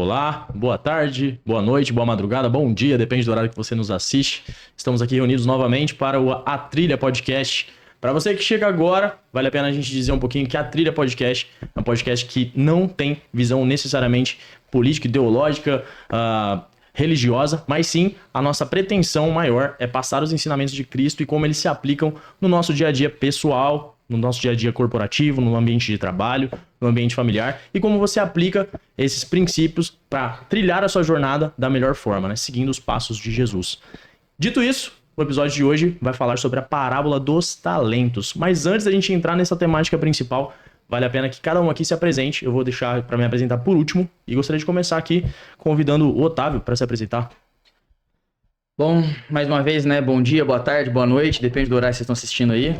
Olá, boa tarde, boa noite, boa madrugada, bom dia, depende do horário que você nos assiste. Estamos aqui reunidos novamente para o A Trilha Podcast. Para você que chega agora, vale a pena a gente dizer um pouquinho que a Trilha Podcast é um podcast que não tem visão necessariamente política, ideológica, religiosa, mas sim a nossa pretensão maior é passar os ensinamentos de Cristo e como eles se aplicam no nosso dia a dia pessoal, no nosso dia a dia corporativo, no ambiente de trabalho, no ambiente familiar e como você aplica esses princípios para trilhar a sua jornada da melhor forma, né? Seguindo os passos de Jesus. Dito isso, o episódio de hoje vai falar sobre a parábola dos talentos. Mas antes da gente entrar nessa temática principal, vale a pena que cada um aqui se apresente. Eu vou deixar para me apresentar por último e gostaria de começar aqui convidando o Otávio para se apresentar. Bom, mais uma vez, né? Bom dia, boa tarde, boa noite, depende do horário que vocês estão assistindo aí.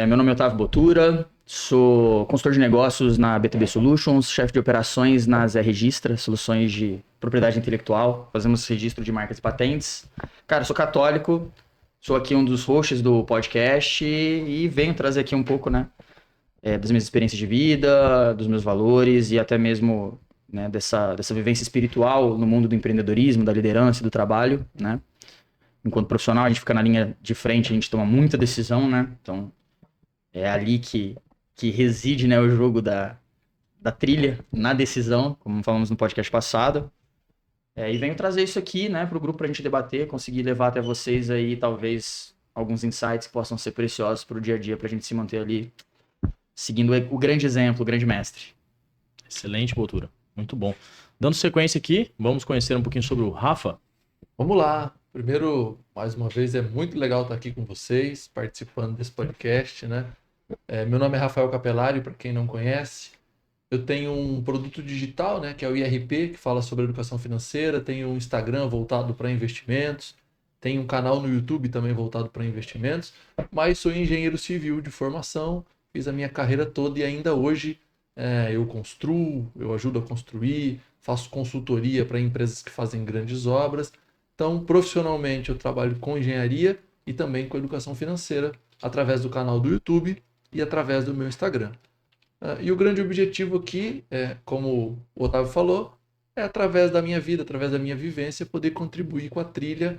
Meu nome é Otávio Botura, sou consultor de negócios na B2B Solutions, chefe de operações na Zé Registra, soluções de propriedade intelectual, fazemos registro de marcas e patentes. Cara, sou católico, sou aqui um dos hosts do podcast e venho trazer aqui um pouco, né, das minhas experiências de vida, dos meus valores e até mesmo, né, dessa vivência espiritual no mundo do empreendedorismo, da liderança e do trabalho, né. Enquanto profissional, a gente fica na linha de frente, a gente toma muita decisão, né, então é ali que reside, né, o jogo da trilha, na decisão, como falamos no podcast passado. E venho trazer isso aqui, né, para o grupo para a gente debater, conseguir levar até vocês aí, talvez, alguns insights que possam ser preciosos para o dia a dia, para a gente se manter ali, seguindo o grande exemplo, o grande mestre. Excelente, Botura. Muito bom. Dando sequência aqui, vamos conhecer um pouquinho sobre o Rafa. Vamos lá. Primeiro, mais uma vez, é muito legal estar aqui com vocês, participando desse podcast, né? Meu nome é Rafael Capelari, para quem não conhece. Eu tenho um produto digital, né, que é o IRP, que fala sobre educação financeira. Tenho um Instagram voltado para investimentos. Tenho um canal no YouTube também voltado para investimentos. Mas sou engenheiro civil de formação. Fiz a minha carreira toda e ainda hoje eu construo, eu ajudo a construir, faço consultoria para empresas que fazem grandes obras. Então, profissionalmente, eu trabalho com engenharia e também com educação financeira através do canal do YouTube e através do meu Instagram. E o grande objetivo aqui, como o Otávio falou, é através da minha vida, através da minha vivência, poder contribuir com a trilha,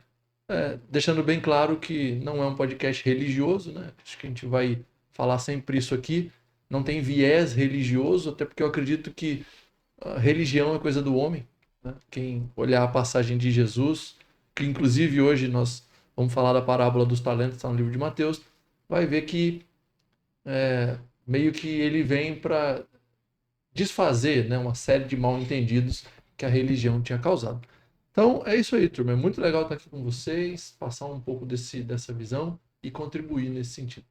deixando bem claro que não é um podcast religioso, né? Acho que a gente vai falar sempre isso aqui. Não tem viés religioso, até porque eu acredito que a religião é coisa do homem, né? Quem olhar a passagem de Jesus, que inclusive hoje nós vamos falar da parábola dos talentos, está no livro de Mateus, vai ver que meio que ele vem para desfazer, né, uma série de mal-entendidos que a religião tinha causado. Então é isso aí, turma. É muito legal estar aqui com vocês, passar um pouco dessa visão e contribuir nesse sentido.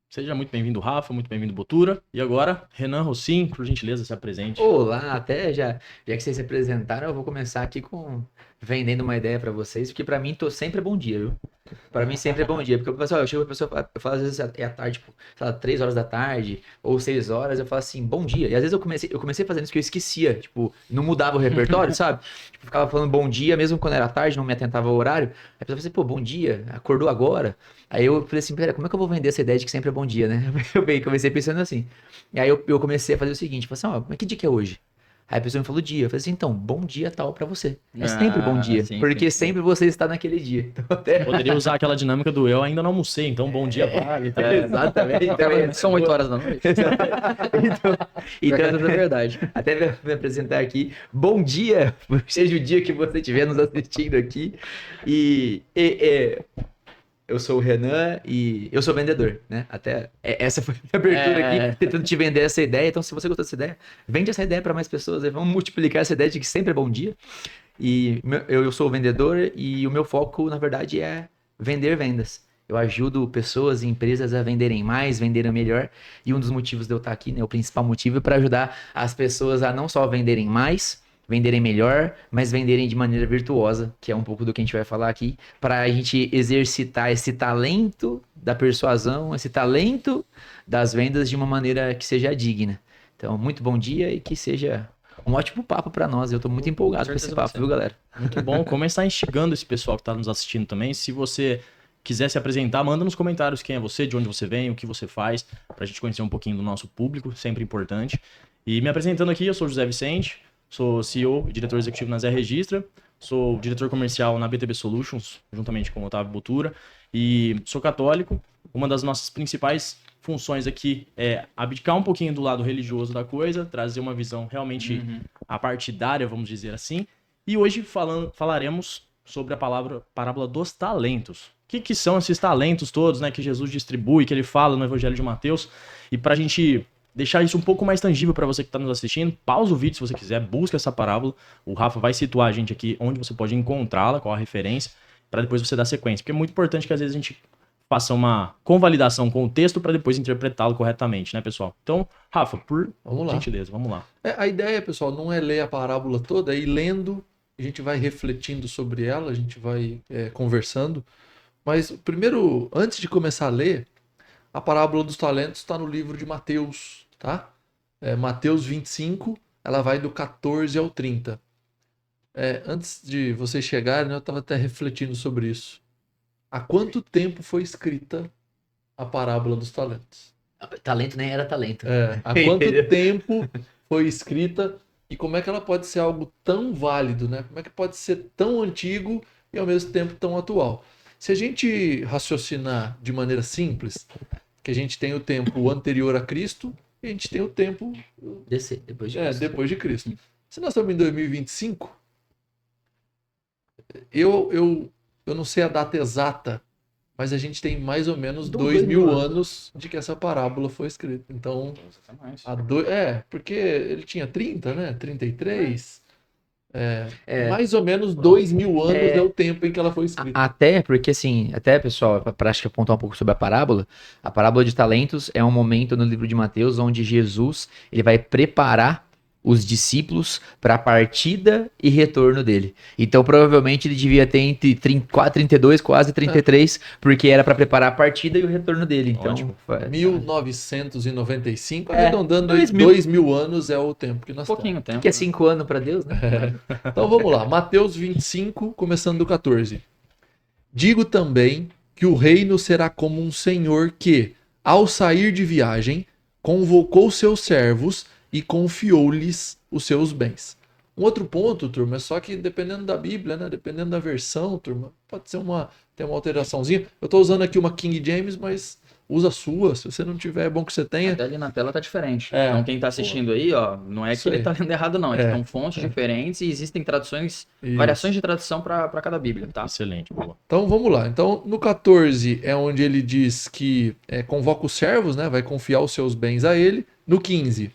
Seja muito bem-vindo, Rafa, muito bem-vindo, Botura. E agora, Renan Rossim, por gentileza, se apresente. Olá, até já que vocês se apresentaram, eu vou começar aqui vendendo uma ideia pra vocês, porque pra mim sempre é bom dia, viu? Pra mim sempre é bom dia, porque eu chego pra pessoa, eu falo às vezes é à tarde, tipo, sei lá, 3 horas da tarde, ou 6 horas, eu falo assim, bom dia. E às vezes eu comecei fazendo isso que eu esquecia, tipo, não mudava o repertório, sabe? Tipo, ficava falando bom dia, mesmo quando era tarde, não me atentava ao horário. Aí a pessoa fala assim, pô, bom dia, acordou agora? Aí eu falei assim, pera, como é que eu vou vender essa ideia de que sempre é bom dia, né? Eu comecei pensando assim. E aí eu comecei a fazer o seguinte, falei assim, ó, mas que dia que é hoje? Aí a pessoa me falou dia. Eu falei assim, então, bom dia tal pra você. É sempre bom dia, porque sempre você está naquele dia. Então, Poderia usar aquela dinâmica do eu ainda não almocei, então bom dia para. Exatamente. São 8 horas da noite. Então, É verdade. Até me apresentar aqui. Bom dia, seja o dia que você estiver nos assistindo aqui. Eu sou o Renan e eu sou vendedor, né? Até essa foi a minha abertura aqui, tentando te vender essa ideia. Então, se você gostou dessa ideia, vende essa ideia para mais pessoas. Vamos multiplicar essa ideia de que sempre é bom dia. E eu sou o vendedor e o meu foco, na verdade, é vender vendas. Eu ajudo pessoas e empresas a venderem mais, venderem melhor. E um dos motivos de eu estar aqui, né? O principal motivo é para ajudar as pessoas a não só venderem mais, venderem melhor, mas venderem de maneira virtuosa, que é um pouco do que a gente vai falar aqui, para a gente exercitar esse talento da persuasão, esse talento das vendas de uma maneira que seja digna. Então, muito bom dia e que seja um ótimo papo para nós. Eu estou muito empolgado com esse papo, viu, galera? Muito bom. Começar instigando esse pessoal que está nos assistindo também. Se você quiser se apresentar, manda nos comentários quem é você, de onde você vem, o que você faz, para a gente conhecer um pouquinho do nosso público, sempre importante. E me apresentando aqui, eu sou José Vicente, sou CEO e diretor executivo na Zé Registra, sou diretor comercial na BTB Solutions, juntamente com o Otávio Botura, e sou católico. Uma das nossas principais funções aqui é abdicar um pouquinho do lado religioso da coisa, trazer uma visão realmente apartidária, vamos dizer assim. E hoje falaremos sobre a parábola dos talentos. O que são esses talentos todos, né, que Jesus distribui, que ele fala no Evangelho de Mateus? E para a gente deixar isso um pouco mais tangível para você que está nos assistindo, pausa o vídeo se você quiser, busca essa parábola. O Rafa vai situar a gente aqui onde você pode encontrá-la, qual a referência, para depois você dar sequência. Porque é muito importante que às vezes a gente faça uma convalidação com o texto para depois interpretá-lo corretamente, né, pessoal? Então, Rafa, por gentileza, vamos lá. A ideia, pessoal, não é ler a parábola toda, é ir lendo, a gente vai refletindo sobre ela, a gente vai conversando. Mas primeiro, antes de começar a ler, a parábola dos talentos está no livro de Mateus, tá? Mateus 25, ela vai do 14 ao 30. Antes de vocês chegarem, eu estava até refletindo sobre isso. Há quanto tempo foi escrita a parábola dos talentos? Talento nem era talento. Há quanto tempo foi escrita e como é que ela pode ser algo tão válido, né? Como é que pode ser tão antigo e ao mesmo tempo tão atual? Se a gente raciocinar de maneira simples, que a gente tem o tempo anterior a Cristo e a gente tem o tempo depois de Cristo. Depois de Cristo. Se nós estamos em 2025, eu não sei a data exata, mas a gente tem mais ou menos 2.000 anos de que essa parábola foi escrita. Então, porque ele tinha 30, né? 33. Mais ou menos 2.000 anos é o tempo em que ela foi escrita. Até porque, assim, pessoal, para acho que apontar um pouco sobre a parábola de talentos é um momento no livro de Mateus onde Jesus ele vai preparar os discípulos para a partida e retorno dele. Então, provavelmente, ele devia ter entre 32, quase 33, porque era para preparar a partida e o retorno dele. Então, 1995, arredondando 2.000 anos é o tempo que nós temos. Pouquinho tempo. Que é 5 anos para Deus, né? Então, vamos lá. Mateus 25, começando do 14. Digo também que o reino será como um senhor que, ao sair de viagem, convocou seus servos e confiou-lhes os seus bens. Um outro ponto, turma, é só que dependendo da Bíblia, né, dependendo da versão, turma, pode ser tem uma alteraçãozinha. Eu estou usando aqui uma King James, mas usa a sua, se você não tiver, é bom que você tenha. Até ali na tela tá diferente. Então quem tá assistindo aí, ó, não é que ele tá lendo errado não, são fontes diferentes e existem traduções, variações de tradução para cada Bíblia, tá? Excelente, boa. Então vamos lá. Então no 14 é onde ele diz que convoca os servos, né, vai confiar os seus bens a ele. No 15,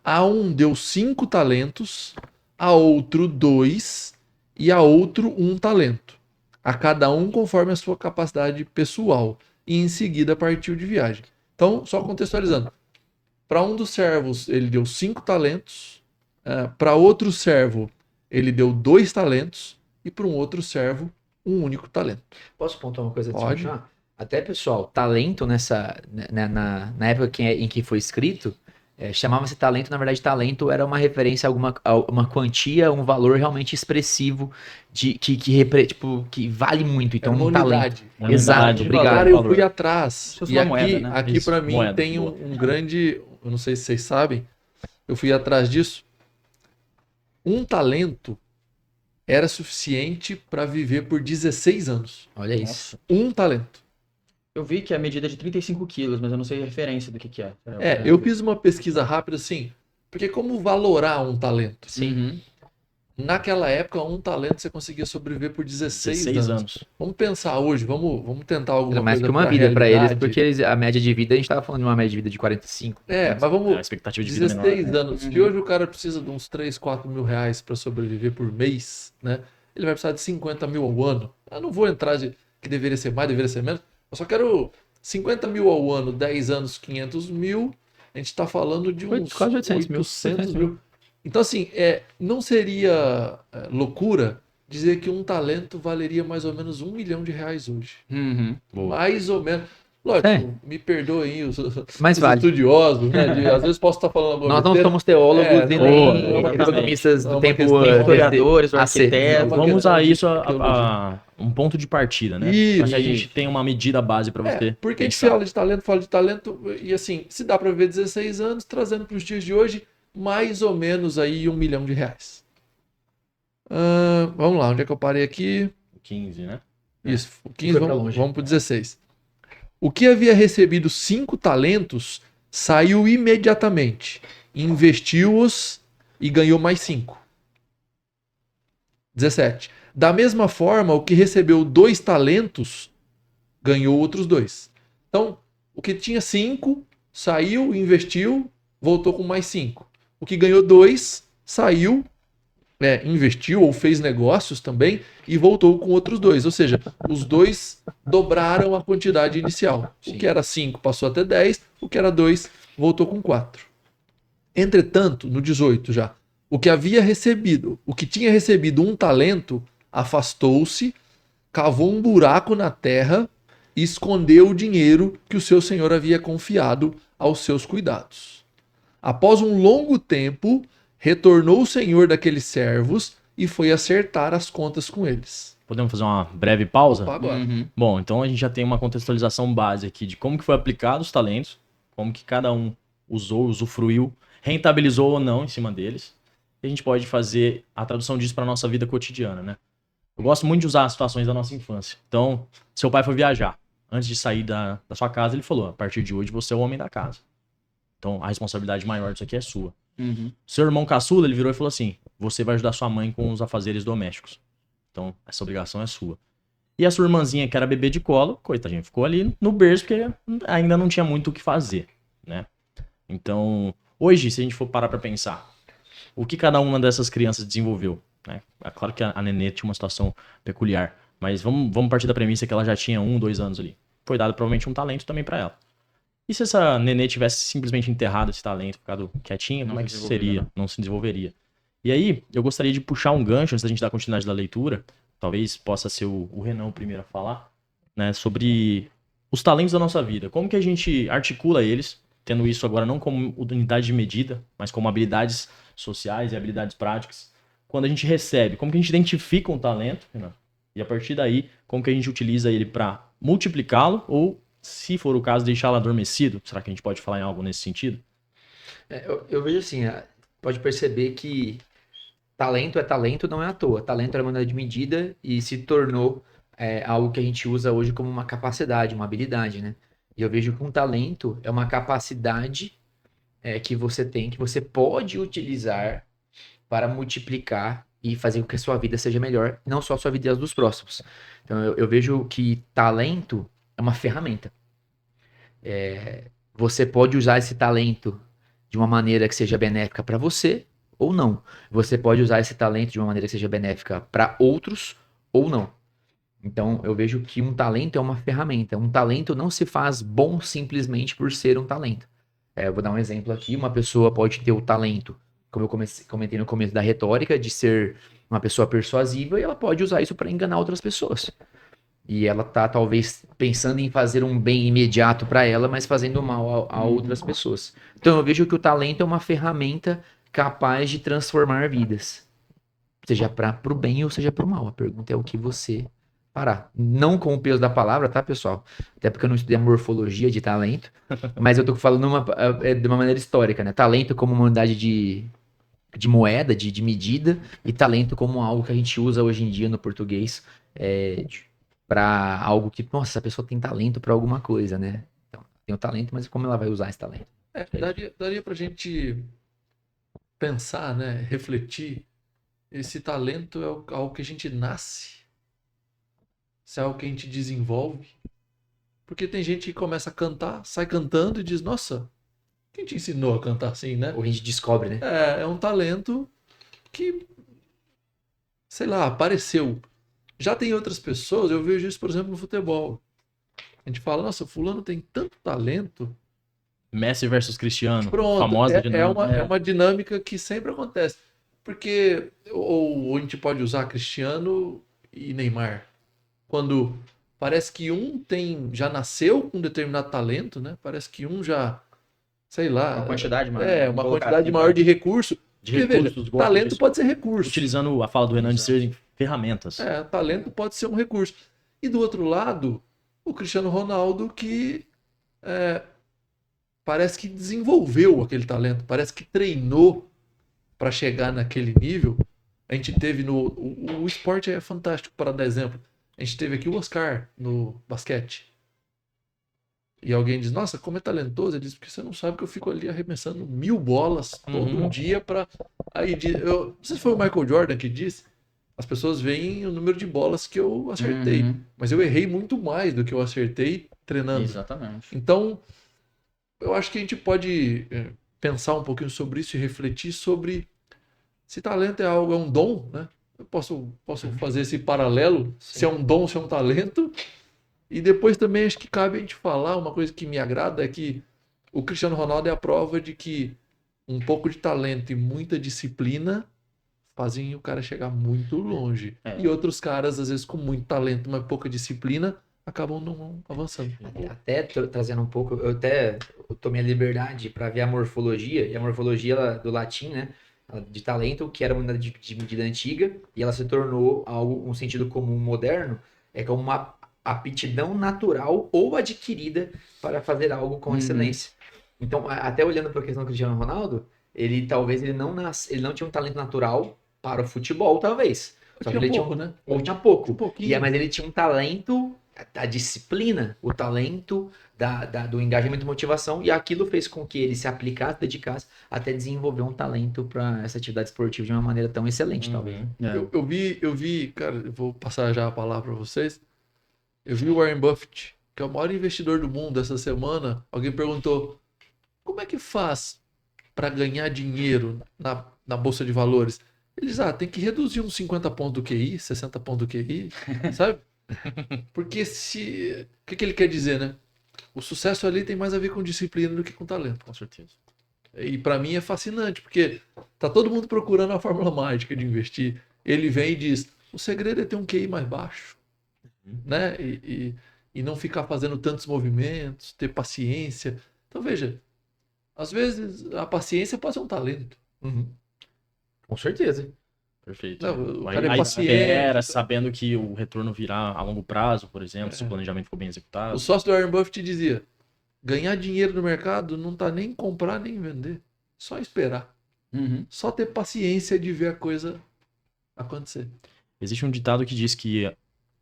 a um deu 5 talentos, a outro 2 e a outro 1 talento. A cada um conforme a sua capacidade pessoal. E em seguida partiu de viagem. Então, só contextualizando. Para um dos servos ele deu 5 talentos. Para outro servo ele deu 2 talentos. E para um outro servo, 1 único talento. Posso apontar uma coisa? Pode. Até, pessoal, talento na época em que foi escrito, chamava-se talento, na verdade talento era uma referência a uma quantia, um valor realmente expressivo que vale muito, então uma um unidade. Talento. Exato, obrigado. Cara, eu fui atrás e moeda, né? aqui para mim moeda, tem um grande, eu não sei se vocês sabem, eu fui atrás disso. 1 talento era suficiente para viver por 16 anos. Olha isso. 1 talento. Eu vi que é a medida de 35 quilos, mas eu não sei a referência do que é. Eu fiz uma pesquisa rápida assim, porque como valorar 1 talento? Sim. Naquela época, 1 talento você conseguia sobreviver por 16 anos. Vamos pensar hoje, vamos tentar alguma coisa. Era mais que uma vida para eles, porque a média de vida, a gente tava falando de uma média de vida de 45. Mas vamos. A expectativa de vida 16 menor, anos. Se hoje o cara precisa de uns 3, 4 mil reais para sobreviver por mês, né? Ele vai precisar de 50 mil ao ano. Eu não vou entrar de que deveria ser mais, deveria ser menos. Eu só quero 50 mil ao ano, 10 anos, 500 mil. A gente está falando de uns quase 800 mil. Então, assim, não seria loucura dizer que 1 talento valeria mais ou menos R$1 milhão hoje. Mais ou menos. Lógico, me perdoem os estudiosos, né? Às vezes posso estar falando alguma coisa. Nós não somos teólogos e nem economistas do tempo, historiadores, arquitetos. Vamos usar isso a um ponto de partida, né? Isso. Para que a gente tenha uma medida base para você. Porque a gente fala de talento, e assim, se dá para viver 16 anos, trazendo para os dias de hoje, mais ou menos aí R$1 milhão. Vamos lá, onde é que eu parei aqui? 15, né? Isso, o 15, Foi pra vamos, longe. vamos pro 16. O que havia recebido 5 talentos saiu imediatamente, investiu-os e ganhou mais 5. 17. Da mesma forma, o que recebeu 2 talentos ganhou outros 2. Então, o que tinha 5 saiu, investiu, voltou com mais 5. O que ganhou 2 saiu, investiu ou fez negócios também e voltou com outros 2. Ou seja, os 2 dobraram a quantidade inicial. Sim. O que era 5 passou até 10, o que era 2 voltou com 4. Entretanto, no 18 já, o que tinha recebido 1 talento, afastou-se, cavou um buraco na terra e escondeu o dinheiro que o seu senhor havia confiado aos seus cuidados. Após um longo tempo, retornou o senhor daqueles servos e foi acertar as contas com eles. Podemos fazer uma breve pausa? Opa, agora. Bom, então a gente já tem uma contextualização base aqui de como que foi aplicado os talentos, como que cada um usou, usufruiu, rentabilizou ou não em cima deles. E a gente pode fazer a tradução disso para a nossa vida cotidiana, né? Eu gosto muito de usar as situações da nossa infância. Então, seu pai foi viajar. Antes de sair da sua casa, ele falou, a partir de hoje você é o homem da casa. Então, a responsabilidade maior disso aqui é sua. Seu irmão caçula, ele virou e falou assim, você vai ajudar sua mãe com os afazeres domésticos. Então, essa obrigação é sua. E a sua irmãzinha, que era bebê de colo, coitadinha, ficou ali no berço, porque ainda não tinha muito o que fazer, né? Então, hoje, se a gente for parar pra pensar, o que cada uma dessas crianças desenvolveu, né? É claro que a Nenê tinha uma situação peculiar, mas vamos partir da premissa que ela já tinha 1, 2 anos ali. Foi dado provavelmente um talento também pra ela. E se essa Nenê tivesse simplesmente enterrado esse talento, ficado quietinha, como é que seria? Não se desenvolveria. E aí, eu gostaria de puxar um gancho, antes da gente dar continuidade da leitura, talvez possa ser o Renan o primeiro a falar, né, sobre os talentos da nossa vida. Como que a gente articula eles, tendo isso agora não como unidade de medida, mas como habilidades sociais e habilidades práticas. Quando a gente recebe, como que a gente identifica um talento, Renan? E a partir daí, como que a gente utiliza ele para multiplicá-lo ou, se for o caso, deixá-lo adormecido? Será que a gente pode falar em algo nesse sentido? Eu vejo assim, pode perceber que talento é talento, não é à toa. Talento era uma unidade de medida e se tornou algo que a gente usa hoje como uma capacidade, uma habilidade, né? E eu vejo que um talento é uma capacidade que você tem, que você pode utilizar para multiplicar e fazer com que a sua vida seja melhor, não só a sua vida e as dos próximos. Então eu vejo que talento é uma ferramenta. Você pode usar esse talento de uma maneira que seja benéfica para você ou não. Você pode usar esse talento de uma maneira que seja benéfica para outros ou não. Então, eu vejo que um talento é uma ferramenta. Um talento não se faz bom simplesmente por ser um talento. Eu vou dar um exemplo aqui. Uma pessoa pode ter o talento, como eu comentei no começo da retórica, de ser uma pessoa persuasiva e ela pode usar isso para enganar outras pessoas. E ela tá, talvez, pensando em fazer um bem imediato para ela, mas fazendo mal a outras pessoas. Então, eu vejo que o talento é uma ferramenta capaz de transformar vidas. Seja pro bem ou seja pro mal. A pergunta é o que você fará. Não com o peso da palavra, tá, pessoal? Até porque eu não estudei a morfologia de talento. Mas eu tô falando de uma maneira histórica, né? Talento como uma unidade de moeda, de medida. E talento como algo que a gente usa hoje em dia no português para algo que, nossa, essa pessoa tem talento para alguma coisa, né? Então, tem o talento, mas como ela vai usar esse talento? Daria pra gente pensar, né? Refletir. Esse talento é algo que a gente nasce. Se é algo que a gente desenvolve. Porque tem gente que começa a cantar, sai cantando e diz, nossa, quem te ensinou a cantar assim, né? Ou a gente descobre, né? É um talento que, sei lá, apareceu. Já tem outras pessoas, eu vejo isso, por exemplo, no futebol. A gente fala, nossa, fulano tem tanto talento. Messi versus Cristiano, Pronto, famosa dinâmica. é uma dinâmica que sempre acontece. Porque, ou a gente pode usar Cristiano e Neymar. Quando parece que um já nasceu com um determinado talento, né? Parece que um já, sei lá... Uma quantidade maior. uma quantidade maior de recurso. Porque, veja, talento pode ser recurso. Utilizando a fala do Renan de ser ferramentas. Talento pode ser um recurso. E do outro lado, o Cristiano Ronaldo que parece que desenvolveu aquele talento, parece que treinou para chegar naquele nível. A gente teve o esporte é fantástico para dar exemplo. A gente teve aqui o Oscar no basquete. E alguém diz, nossa, como é talentoso. Ele diz, porque você não sabe que eu fico ali arremessando 1000 bolas todo dia para... Aí, não sei se foi o Michael Jordan que disse, as pessoas veem o número de bolas que eu acertei. Mas eu errei muito mais do que eu acertei treinando. Exatamente. Então, eu acho que a gente pode pensar um pouquinho sobre isso e refletir sobre se talento é um dom, né? Eu posso fazer esse paralelo, se é um dom, se é um talento. E depois também acho que cabe a gente falar, uma coisa que me agrada é que o Cristiano Ronaldo é a prova de que um pouco de talento e muita disciplina fazem o cara chegar muito longe. E outros caras, às vezes, com muito talento, mas pouca disciplina, acabam não avançando. Até trazendo um pouco, eu tomei a liberdade para ver a morfologia, e a morfologia do latim, né, de talento, que era uma unidade de medida antiga, e ela se tornou algo, um sentido comum moderno, é como uma aptidão natural ou adquirida para fazer algo com excelência. Então, até olhando para a questão do Cristiano Ronaldo, ele não tinha um talento natural para o futebol, talvez. Só que ele pouco, tinha né? Ou tinha pouco. Um pouquinho. Mas ele tinha um talento da disciplina, o talento do engajamento e motivação, e aquilo fez com que ele se aplicasse, dedicasse, até desenvolver um talento para essa atividade esportiva de uma maneira tão excelente, talvez. Eu vi, cara, eu vou passar já a palavra para vocês. Eu vi o Warren Buffett, que é o maior investidor do mundo essa semana. Alguém perguntou, como é que faz para ganhar dinheiro na Bolsa de Valores? Eles, tem que reduzir uns 50 pontos do QI, 60 pontos do QI, sabe? Porque o que ele quer dizer, né? O sucesso ali tem mais a ver com disciplina do que com talento. Com certeza. E para mim é fascinante, porque tá todo mundo procurando a fórmula mágica de investir. Ele vem e diz, o segredo é ter um QI mais baixo, né? E não ficar fazendo tantos movimentos, ter paciência. Então veja, às vezes a paciência pode ser um talento. Com certeza. Perfeito. Não, o Aí, cara é aí paciente. espera, sabendo que o retorno virá a longo prazo, por exemplo, se o planejamento for bem executado. O sócio do Warren Buffett dizia, ganhar dinheiro no mercado não tá nem em comprar nem em vender. Só esperar. Só ter paciência de ver a coisa acontecer. Existe um ditado que diz que,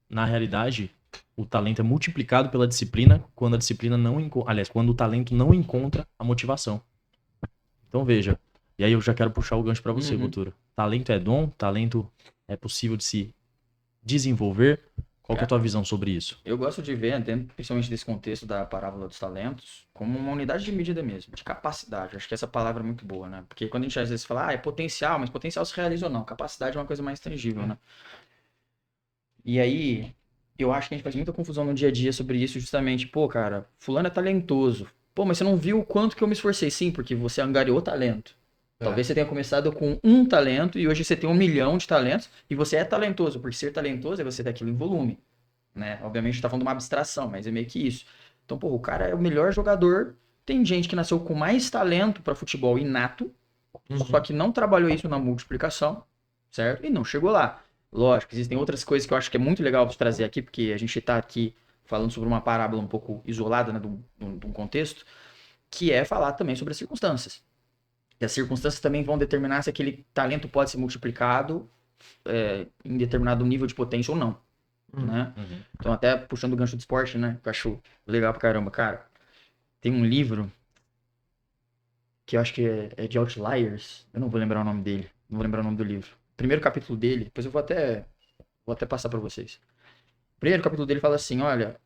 na realidade, o talento é multiplicado pela disciplina quando a disciplina não encontra... Aliás, quando o talento não encontra a motivação. Então veja, e aí eu já quero puxar o gancho para você, Botura. Talento é dom? Talento é possível de se desenvolver? Qual que é a tua visão sobre isso? Eu gosto de ver, dentro, principalmente desse contexto da parábola dos talentos, como uma unidade de medida mesmo, de capacidade. Acho que essa palavra é muito boa, né? Porque quando a gente às vezes fala, é potencial, mas potencial se realiza ou não. Capacidade é uma coisa mais tangível, né? E aí, eu acho que a gente faz muita confusão no dia a dia sobre isso, justamente, pô, cara, fulano é talentoso. Pô, mas você não viu o quanto que eu me esforcei? Sim, porque você angariou talento. Talvez você tenha começado com um talento e hoje você tem 1 milhão de talentos e você é talentoso, porque ser talentoso é você ter aquilo em volume, né? Obviamente a gente tá falando de uma abstração, mas é meio que isso. Então, pô, o cara é o melhor jogador. Tem gente que nasceu com mais talento para futebol inato, só que não trabalhou isso na multiplicação, certo? E não chegou lá. Lógico, existem outras coisas que eu acho que é muito legal de trazer aqui, porque a gente tá aqui falando sobre uma parábola um pouco isolada, né, de um contexto, que é falar também sobre as circunstâncias. E as circunstâncias também vão determinar se aquele talento pode ser multiplicado em determinado nível de potência ou não, né? Então, até puxando o gancho do esporte, né, que eu acho legal pra caramba, cara. Tem um livro que eu acho que é de Outliers, eu não vou lembrar o nome dele, não vou lembrar o nome do livro. Primeiro capítulo dele, depois eu vou até passar pra vocês. O primeiro capítulo dele fala assim, olha,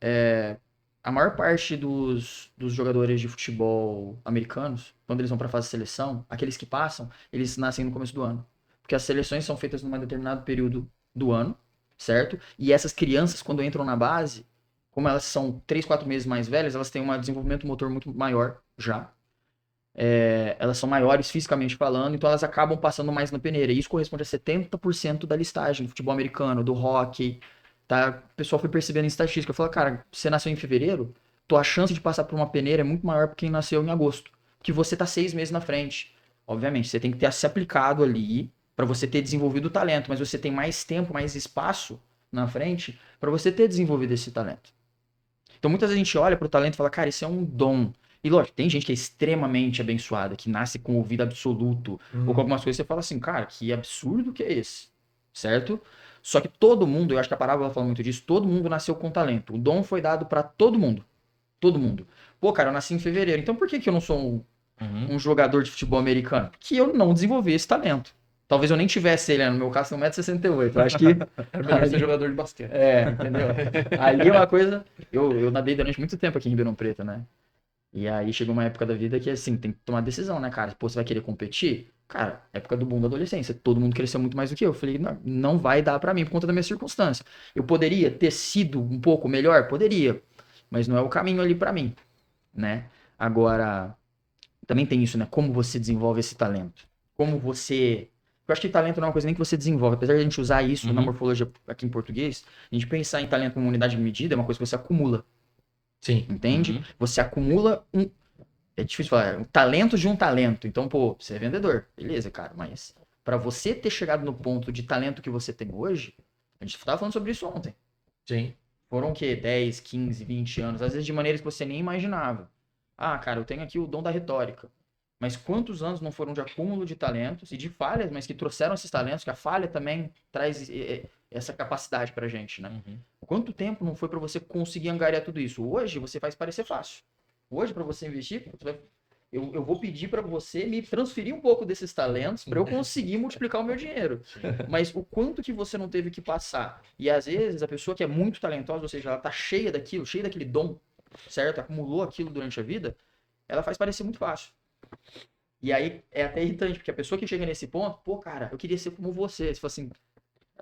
a maior parte dos jogadores de futebol americanos, quando eles vão pra fase de seleção, aqueles que passam, eles nascem no começo do ano. Porque as seleções são feitas num determinado período do ano, certo? E essas crianças, quando entram na base, como elas são 3, 4 meses mais velhas, elas têm um desenvolvimento motor muito maior já. Elas são maiores fisicamente falando, então elas acabam passando mais na peneira. E isso corresponde a 70% da listagem do futebol americano, do hockey, tá? O pessoal foi percebendo em estatística. Eu falei, cara, você nasceu em fevereiro, tua chance de passar por uma peneira é muito maior que quem nasceu em agosto. Que você tá 6 meses na frente. Obviamente, você tem que ter se aplicado ali para você ter desenvolvido o talento, mas você tem mais tempo, mais espaço na frente para você ter desenvolvido esse talento. Então muitas vezes a gente olha pro talento e fala, cara, isso é um dom. E lógico, tem gente que é extremamente abençoada, que nasce com ouvido absoluto, ou com algumas coisas você fala assim, cara, que absurdo que é esse, certo? Só que todo mundo, eu acho que a parábola fala muito disso, todo mundo nasceu com talento. O dom foi dado pra todo mundo. Todo mundo. Pô, cara, eu nasci em fevereiro, então por que que eu não sou um jogador de futebol americano? Que eu não desenvolvi esse talento. Talvez eu nem tivesse ele, né? No meu caso, tem 1,68 m. Eu acho que. É melhor ser jogador de basquete. Entendeu? Ali é uma coisa. Eu nadei durante muito tempo aqui em Ribeirão Preto, né? E aí chegou uma época da vida que, assim, tem que tomar decisão, né, cara? Pô, você vai querer competir? Cara, época do boom da adolescência. Todo mundo cresceu muito mais do que eu. Eu falei, não, não vai dar pra mim por conta da minha circunstância. Eu poderia ter sido um pouco melhor? Poderia. Mas não é o caminho ali pra mim, né? Agora, também tem isso, né? Como você desenvolve esse talento? Como você. Eu acho que talento não é uma coisa nem que você desenvolve. Apesar de a gente usar isso na morfologia aqui em português, a gente pensar em talento como unidade de medida é uma coisa que você acumula. Sim. Entende? Você acumula um. É difícil falar, um talento de um talento. Então, pô, você é vendedor. Beleza, cara, mas pra você ter chegado no ponto de talento que você tem hoje, a gente tava falando sobre isso ontem. Sim. Foram o quê? 10, 15, 20 anos, às vezes de maneiras que você nem imaginava. Ah, cara, eu tenho aqui o dom da retórica. Mas quantos anos não foram de acúmulo de talentos e de falhas, mas que trouxeram esses talentos, que a falha também traz essa capacidade pra gente, né? Quanto tempo não foi pra você conseguir angariar tudo isso? Hoje você faz parecer fácil. Hoje, pra você investir, eu vou pedir pra você me transferir um pouco desses talentos pra eu conseguir multiplicar o meu dinheiro. Mas o quanto que você não teve que passar? E às vezes a pessoa que é muito talentosa, ou seja, ela tá cheia daquilo, cheia daquele dom, certo? Acumulou aquilo durante a vida, ela faz parecer muito fácil. E aí é até irritante, porque a pessoa que chega nesse ponto, pô, cara, eu queria ser como você. Você fala assim,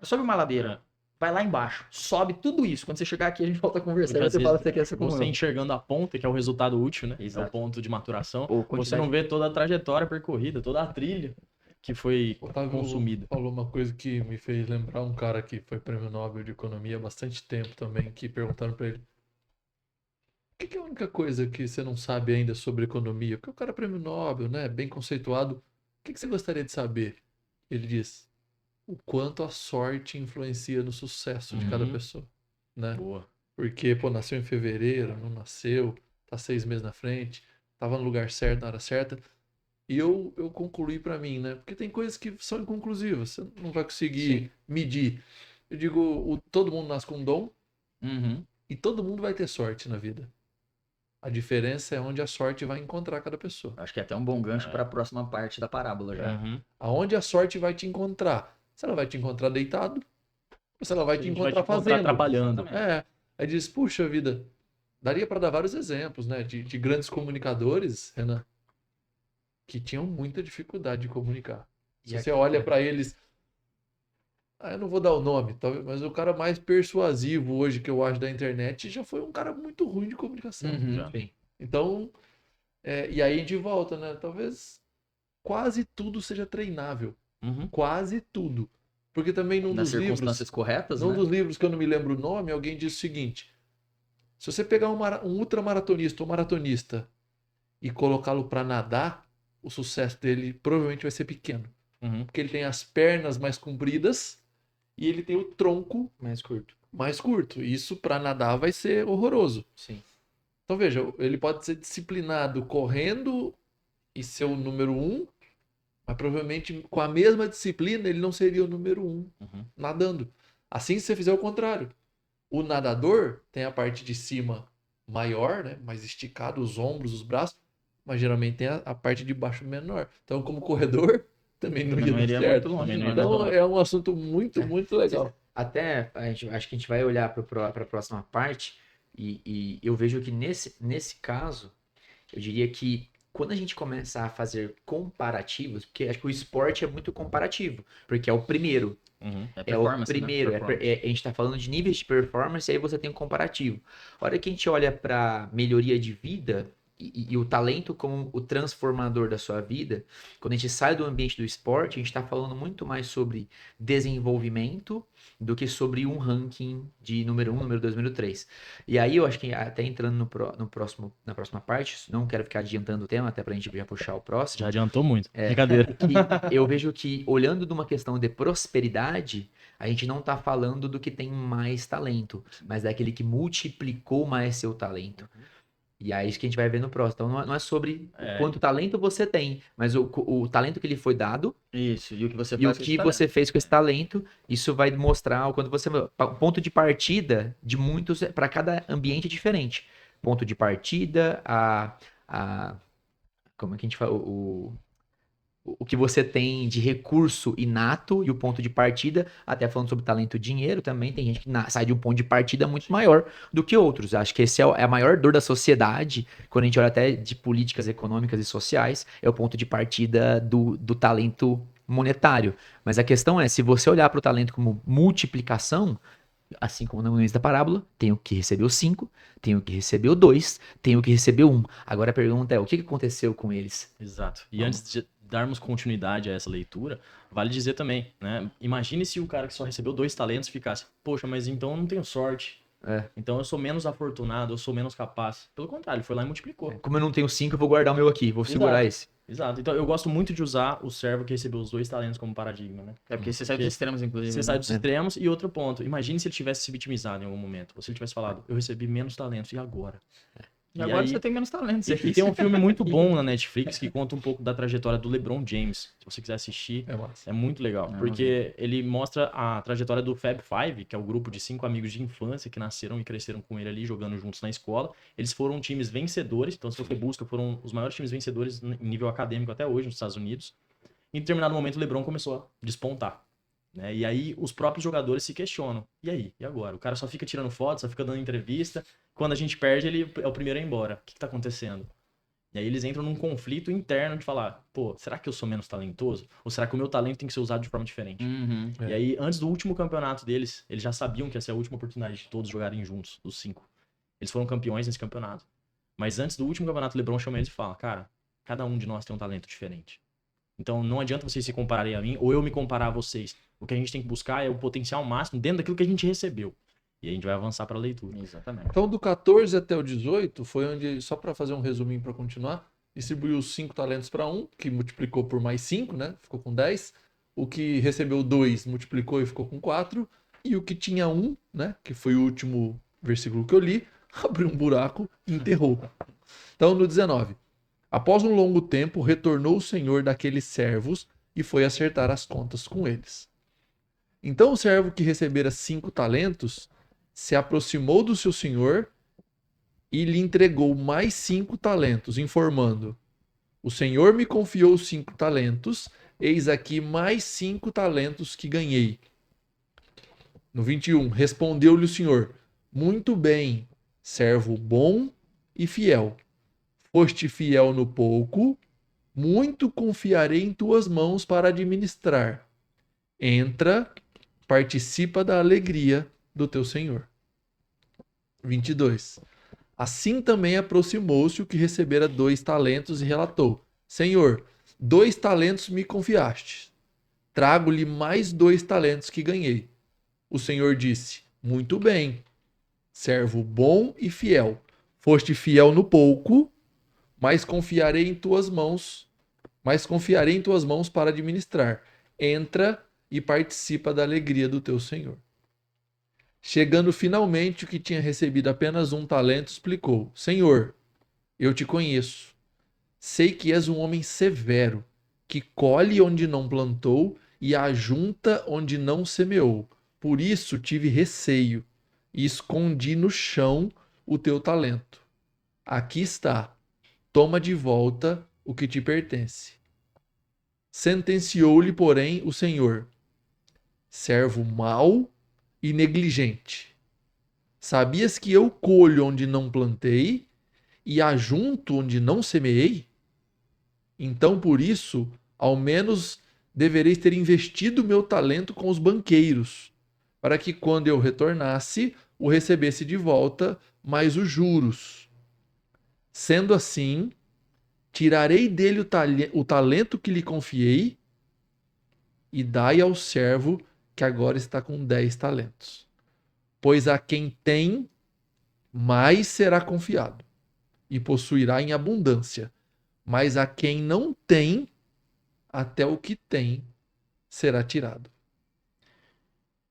sobe uma ladeira, vai lá embaixo, sobe tudo isso. Quando você chegar aqui, a gente volta a conversar e você fala que você quer ser como você eu. enxergando a ponta, que é o resultado útil, né? Exato. É o ponto de maturação. Ou Você quantidade- não vê toda a trajetória percorrida, toda a trilha que foi Otávio consumida. falou uma coisa que me fez lembrar um cara que foi prêmio Nobel de Economia há bastante tempo também, que perguntaram pra ele: o que é a única coisa que você não sabe ainda sobre economia? Porque o cara é prêmio Nobel, né? Bem conceituado. O que você gostaria de saber? Ele diz: o quanto a sorte influencia no sucesso de cada pessoa, né? Boa. Porque, pô, nasceu em fevereiro, não nasceu, tá 6 meses na frente, tava no lugar certo, na hora certa. E eu concluí pra mim, né? Porque tem coisas que são inconclusivas, você não vai conseguir medir. Eu digo, todo mundo nasce com um dom e todo mundo vai ter sorte na vida. A diferença é onde a sorte vai encontrar cada pessoa. Acho que é até um bom gancho para a próxima parte da parábola já. Aonde a sorte vai te encontrar? Se ela vai te encontrar deitado, ou se ela vai te Vai encontrar te encontrar fazendo. trabalhando. Aí diz, puxa vida, daria para dar vários exemplos, né? De grandes comunicadores, Renan, que tinham muita dificuldade de comunicar. Se você olha para eles, eu não vou dar o nome, talvez, mas o cara mais persuasivo hoje que eu acho da internet já foi um cara muito ruim de comunicação. Já. Então, e aí a gente volta, né? Talvez quase tudo seja treinável. Quase tudo. Porque também num Nas dos livros, circunstâncias corretas, num né? dos livros que eu não me lembro o nome, alguém diz o seguinte: se você pegar um ultramaratonista ou maratonista e colocá-lo para nadar, o sucesso dele provavelmente vai ser pequeno. Porque ele tem as pernas mais compridas e ele tem o tronco Mais curto. Isso para nadar vai ser horroroso. Sim. Então veja, ele pode ser disciplinado correndo e ser o número 1, mas provavelmente com a mesma disciplina ele não seria o número 1 nadando. Assim, se você fizer o contrário, o nadador tem a parte de cima maior, né, mais esticado, os ombros, os braços, mas geralmente tem a parte de baixo menor. Então, como corredor, também não Também não ia iria dar certo. muito longe, não, Então, né? é um assunto muito legal. Até acho que a gente vai olhar para a próxima parte e eu vejo que nesse caso, eu diria que quando a gente começar a fazer comparativos, porque acho que o esporte é muito comparativo, porque é o primeiro. É É o performance, né? primeiro, Performance. a gente está falando de níveis de performance, e aí você tem um comparativo. A hora que a gente olha para melhoria de vida e o talento como o transformador da sua vida, quando a gente sai do ambiente do esporte, a gente está falando muito mais sobre desenvolvimento do que sobre um ranking de número 1, número 2, número 3. E aí eu acho que até entrando na próxima parte, não quero ficar adiantando o tema, até para a gente já puxar o próximo. Já adiantou muito. Brincadeira. Que eu vejo que, olhando de uma questão de prosperidade, a gente não tá falando do que tem mais talento, mas daquele que multiplicou mais seu talento. E é isso que a gente vai ver no próximo. Então não é sobre quanto talento você tem, mas o talento que lhe foi dado Isso, e o que você e o faz com esse que talento. você fez com esse talento. Isso vai mostrar quando você. O ponto de partida de muitos, para cada ambiente é diferente. Ponto de partida, como é que a gente fala? O que você tem de recurso inato e o ponto de partida, até falando sobre talento e dinheiro também, tem gente que sai de um ponto de partida muito maior do que outros. Acho que esse é a maior dor da sociedade, quando a gente olha até de políticas econômicas e sociais, é o ponto de partida do talento monetário. Mas a questão é, se você olhar para o talento como multiplicação, assim como no início da parábola, tem o que recebeu 5, tem o que recebeu 2, tem o que recebeu 1. Agora a pergunta é, o que aconteceu com eles? Exato. E antes de darmos continuidade a essa leitura, vale dizer também, né? Imagine se o cara que só recebeu 2 talentos ficasse, poxa, mas então eu não tenho sorte. Então eu sou menos afortunado, eu sou menos capaz. Pelo contrário, ele foi lá e multiplicou. Como eu não tenho 5, eu vou guardar o meu aqui, vou segurar esse. Exato. Então eu gosto muito de usar o servo que recebeu os 2 talentos como paradigma, né? É porque você sai dos extremos, inclusive. Você né? sai dos extremos. E outro ponto, imagine se ele tivesse se vitimizado em algum momento. Ou se ele tivesse falado, eu recebi menos talentos, e agora? E agora você tem menos talentos. E tem um filme muito bom na Netflix que conta um pouco da trajetória do LeBron James. Se você quiser assistir, É massa. é muito legal. Porque ele mostra a trajetória do Fab Five, que é o grupo de 5 amigos de infância que nasceram e cresceram com ele ali, jogando juntos na escola. Eles foram times vencedores. Então, se você busca, foram os maiores times vencedores em nível acadêmico até hoje nos Estados Unidos. Em determinado momento, o LeBron começou a despontar. Né? E aí, os próprios jogadores se questionam. E aí? E agora? O cara só fica tirando foto, só fica dando entrevista. Quando a gente perde, ele é o primeiro a ir embora. O que tá acontecendo? E aí eles entram num conflito interno de falar, pô, será que eu sou menos talentoso? Ou será que o meu talento tem que ser usado de forma diferente? Uhum. E aí, antes do último campeonato deles, eles já sabiam que ia ser a última oportunidade de todos jogarem juntos, dos 5. Eles foram campeões nesse campeonato. Mas antes do último campeonato, o LeBron chama eles e fala, cara, cada um de nós tem um talento diferente. Então não adianta vocês se compararem a mim ou eu me comparar a vocês. O que a gente tem que buscar é o potencial máximo dentro daquilo que a gente recebeu. E a gente vai avançar para a leitura. Exatamente. Então, do 14 até o 18, foi onde, só para fazer um resuminho para continuar, distribuiu os 5 talentos para um, que multiplicou por mais 5, né? Ficou com 10. O que recebeu 2 multiplicou e ficou com 4. E o que tinha 1, né? Que foi o último versículo que eu li, abriu um buraco e enterrou. Então, no 19. Após um longo tempo, retornou o senhor daqueles servos e foi acertar as contas com eles. Então o servo que recebera 5 talentos se aproximou do seu senhor e lhe entregou mais 5 talentos, informando: o senhor me confiou 5 talentos, eis aqui mais 5 talentos que ganhei. No 21, respondeu-lhe o senhor: muito bem, servo bom e fiel. Foste fiel no pouco, muito confiarei em tuas mãos para administrar. Entra, participa da alegria do teu senhor. 22. Assim também aproximou-se o que recebera 2 talentos e relatou: Senhor, 2 talentos me confiaste. Trago-lhe mais 2 talentos que ganhei. O senhor disse: muito bem, servo bom e fiel. Foste fiel no pouco, mas confiarei em tuas mãos para administrar. Entra e participa da alegria do teu senhor. Chegando finalmente o que tinha recebido apenas 1 talento, explicou: Senhor, eu te conheço. Sei que és um homem severo, que colhe onde não plantou e ajunta onde não semeou. Por isso tive receio e escondi no chão o teu talento. Aqui está. Toma de volta o que te pertence. Sentenciou-lhe, porém, o Senhor: servo mau e negligente. Sabias que eu colho onde não plantei e ajunto onde não semeei? Então, por isso, ao menos devereis ter investido meu talento com os banqueiros, para que quando eu retornasse, o recebesse de volta, mais os juros. Sendo assim, tirarei dele o talento que lhe confiei e dai ao servo que agora está com 10 talentos. Pois a quem tem, mais será confiado e possuirá em abundância. Mas a quem não tem, até o que tem será tirado.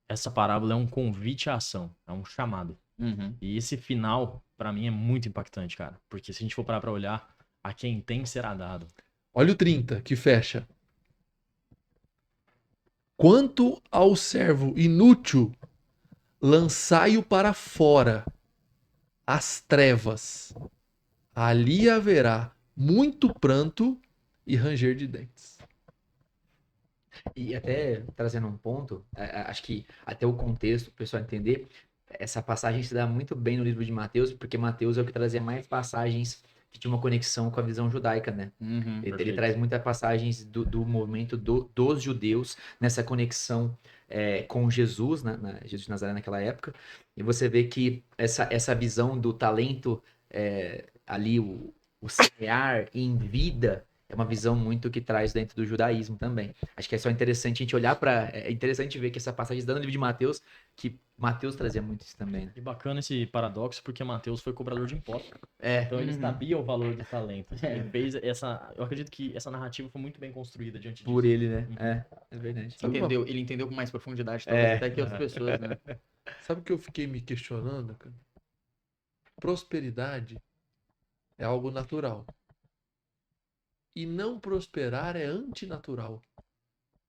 Essa parábola é um convite à ação, é um chamado. Uhum. E esse final pra mim é muito impactante, cara. Porque se a gente for parar pra olhar, a quem tem será dado. Olha o 30, que fecha. Quanto ao servo inútil, lançai-o para fora, as trevas. Ali haverá muito pranto e ranger de dentes. E até trazendo um ponto, acho que até o contexto, o pessoal entender, essa passagem se dá muito bem no livro de Mateus, porque Mateus é o que trazia mais passagens que tinha uma conexão com a visão judaica, né? Uhum. Ele traz muitas passagens do movimento dos judeus nessa conexão com Jesus, Jesus de Nazaré naquela época. E você vê que essa visão do talento ali, o semear em vida, é uma visão muito que traz dentro do judaísmo também. Acho que é só interessante a gente olhar para. É interessante ver que essa passagem está no livro de Mateus, que Mateus trazia muito isso também, né? E bacana esse paradoxo, porque Mateus foi cobrador de impostos. É. Então ele Uhum. sabia o valor do talento. Ele fez essa. Eu acredito que essa narrativa foi muito bem construída diante disso. Por ele, né? Uhum. É verdade. Ele entendeu com mais profundidade, talvez até que outras pessoas, né? Sabe o que eu fiquei me questionando, cara? Prosperidade é algo natural. E não prosperar é antinatural.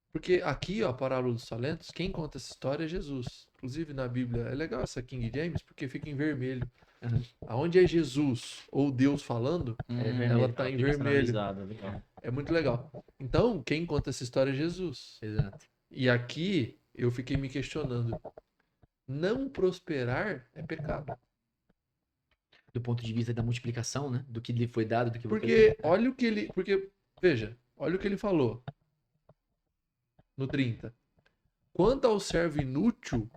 Porque aqui, ó, a parábola dos talentos, quem conta essa história é Jesus. Inclusive na Bíblia, é legal essa King James porque fica em vermelho. Uhum. Aonde é Jesus ou Deus falando, ela tá em vermelho. Personalizada, legal. É muito legal. Então, quem conta essa história é Jesus. Exato. E aqui eu fiquei me questionando. Não prosperar é pecado. Do ponto de vista da multiplicação, né? Do que lhe foi dado, do que Porque olha o que ele. Porque, veja, olha o que ele falou. No 30. Quanto ao servo inútil,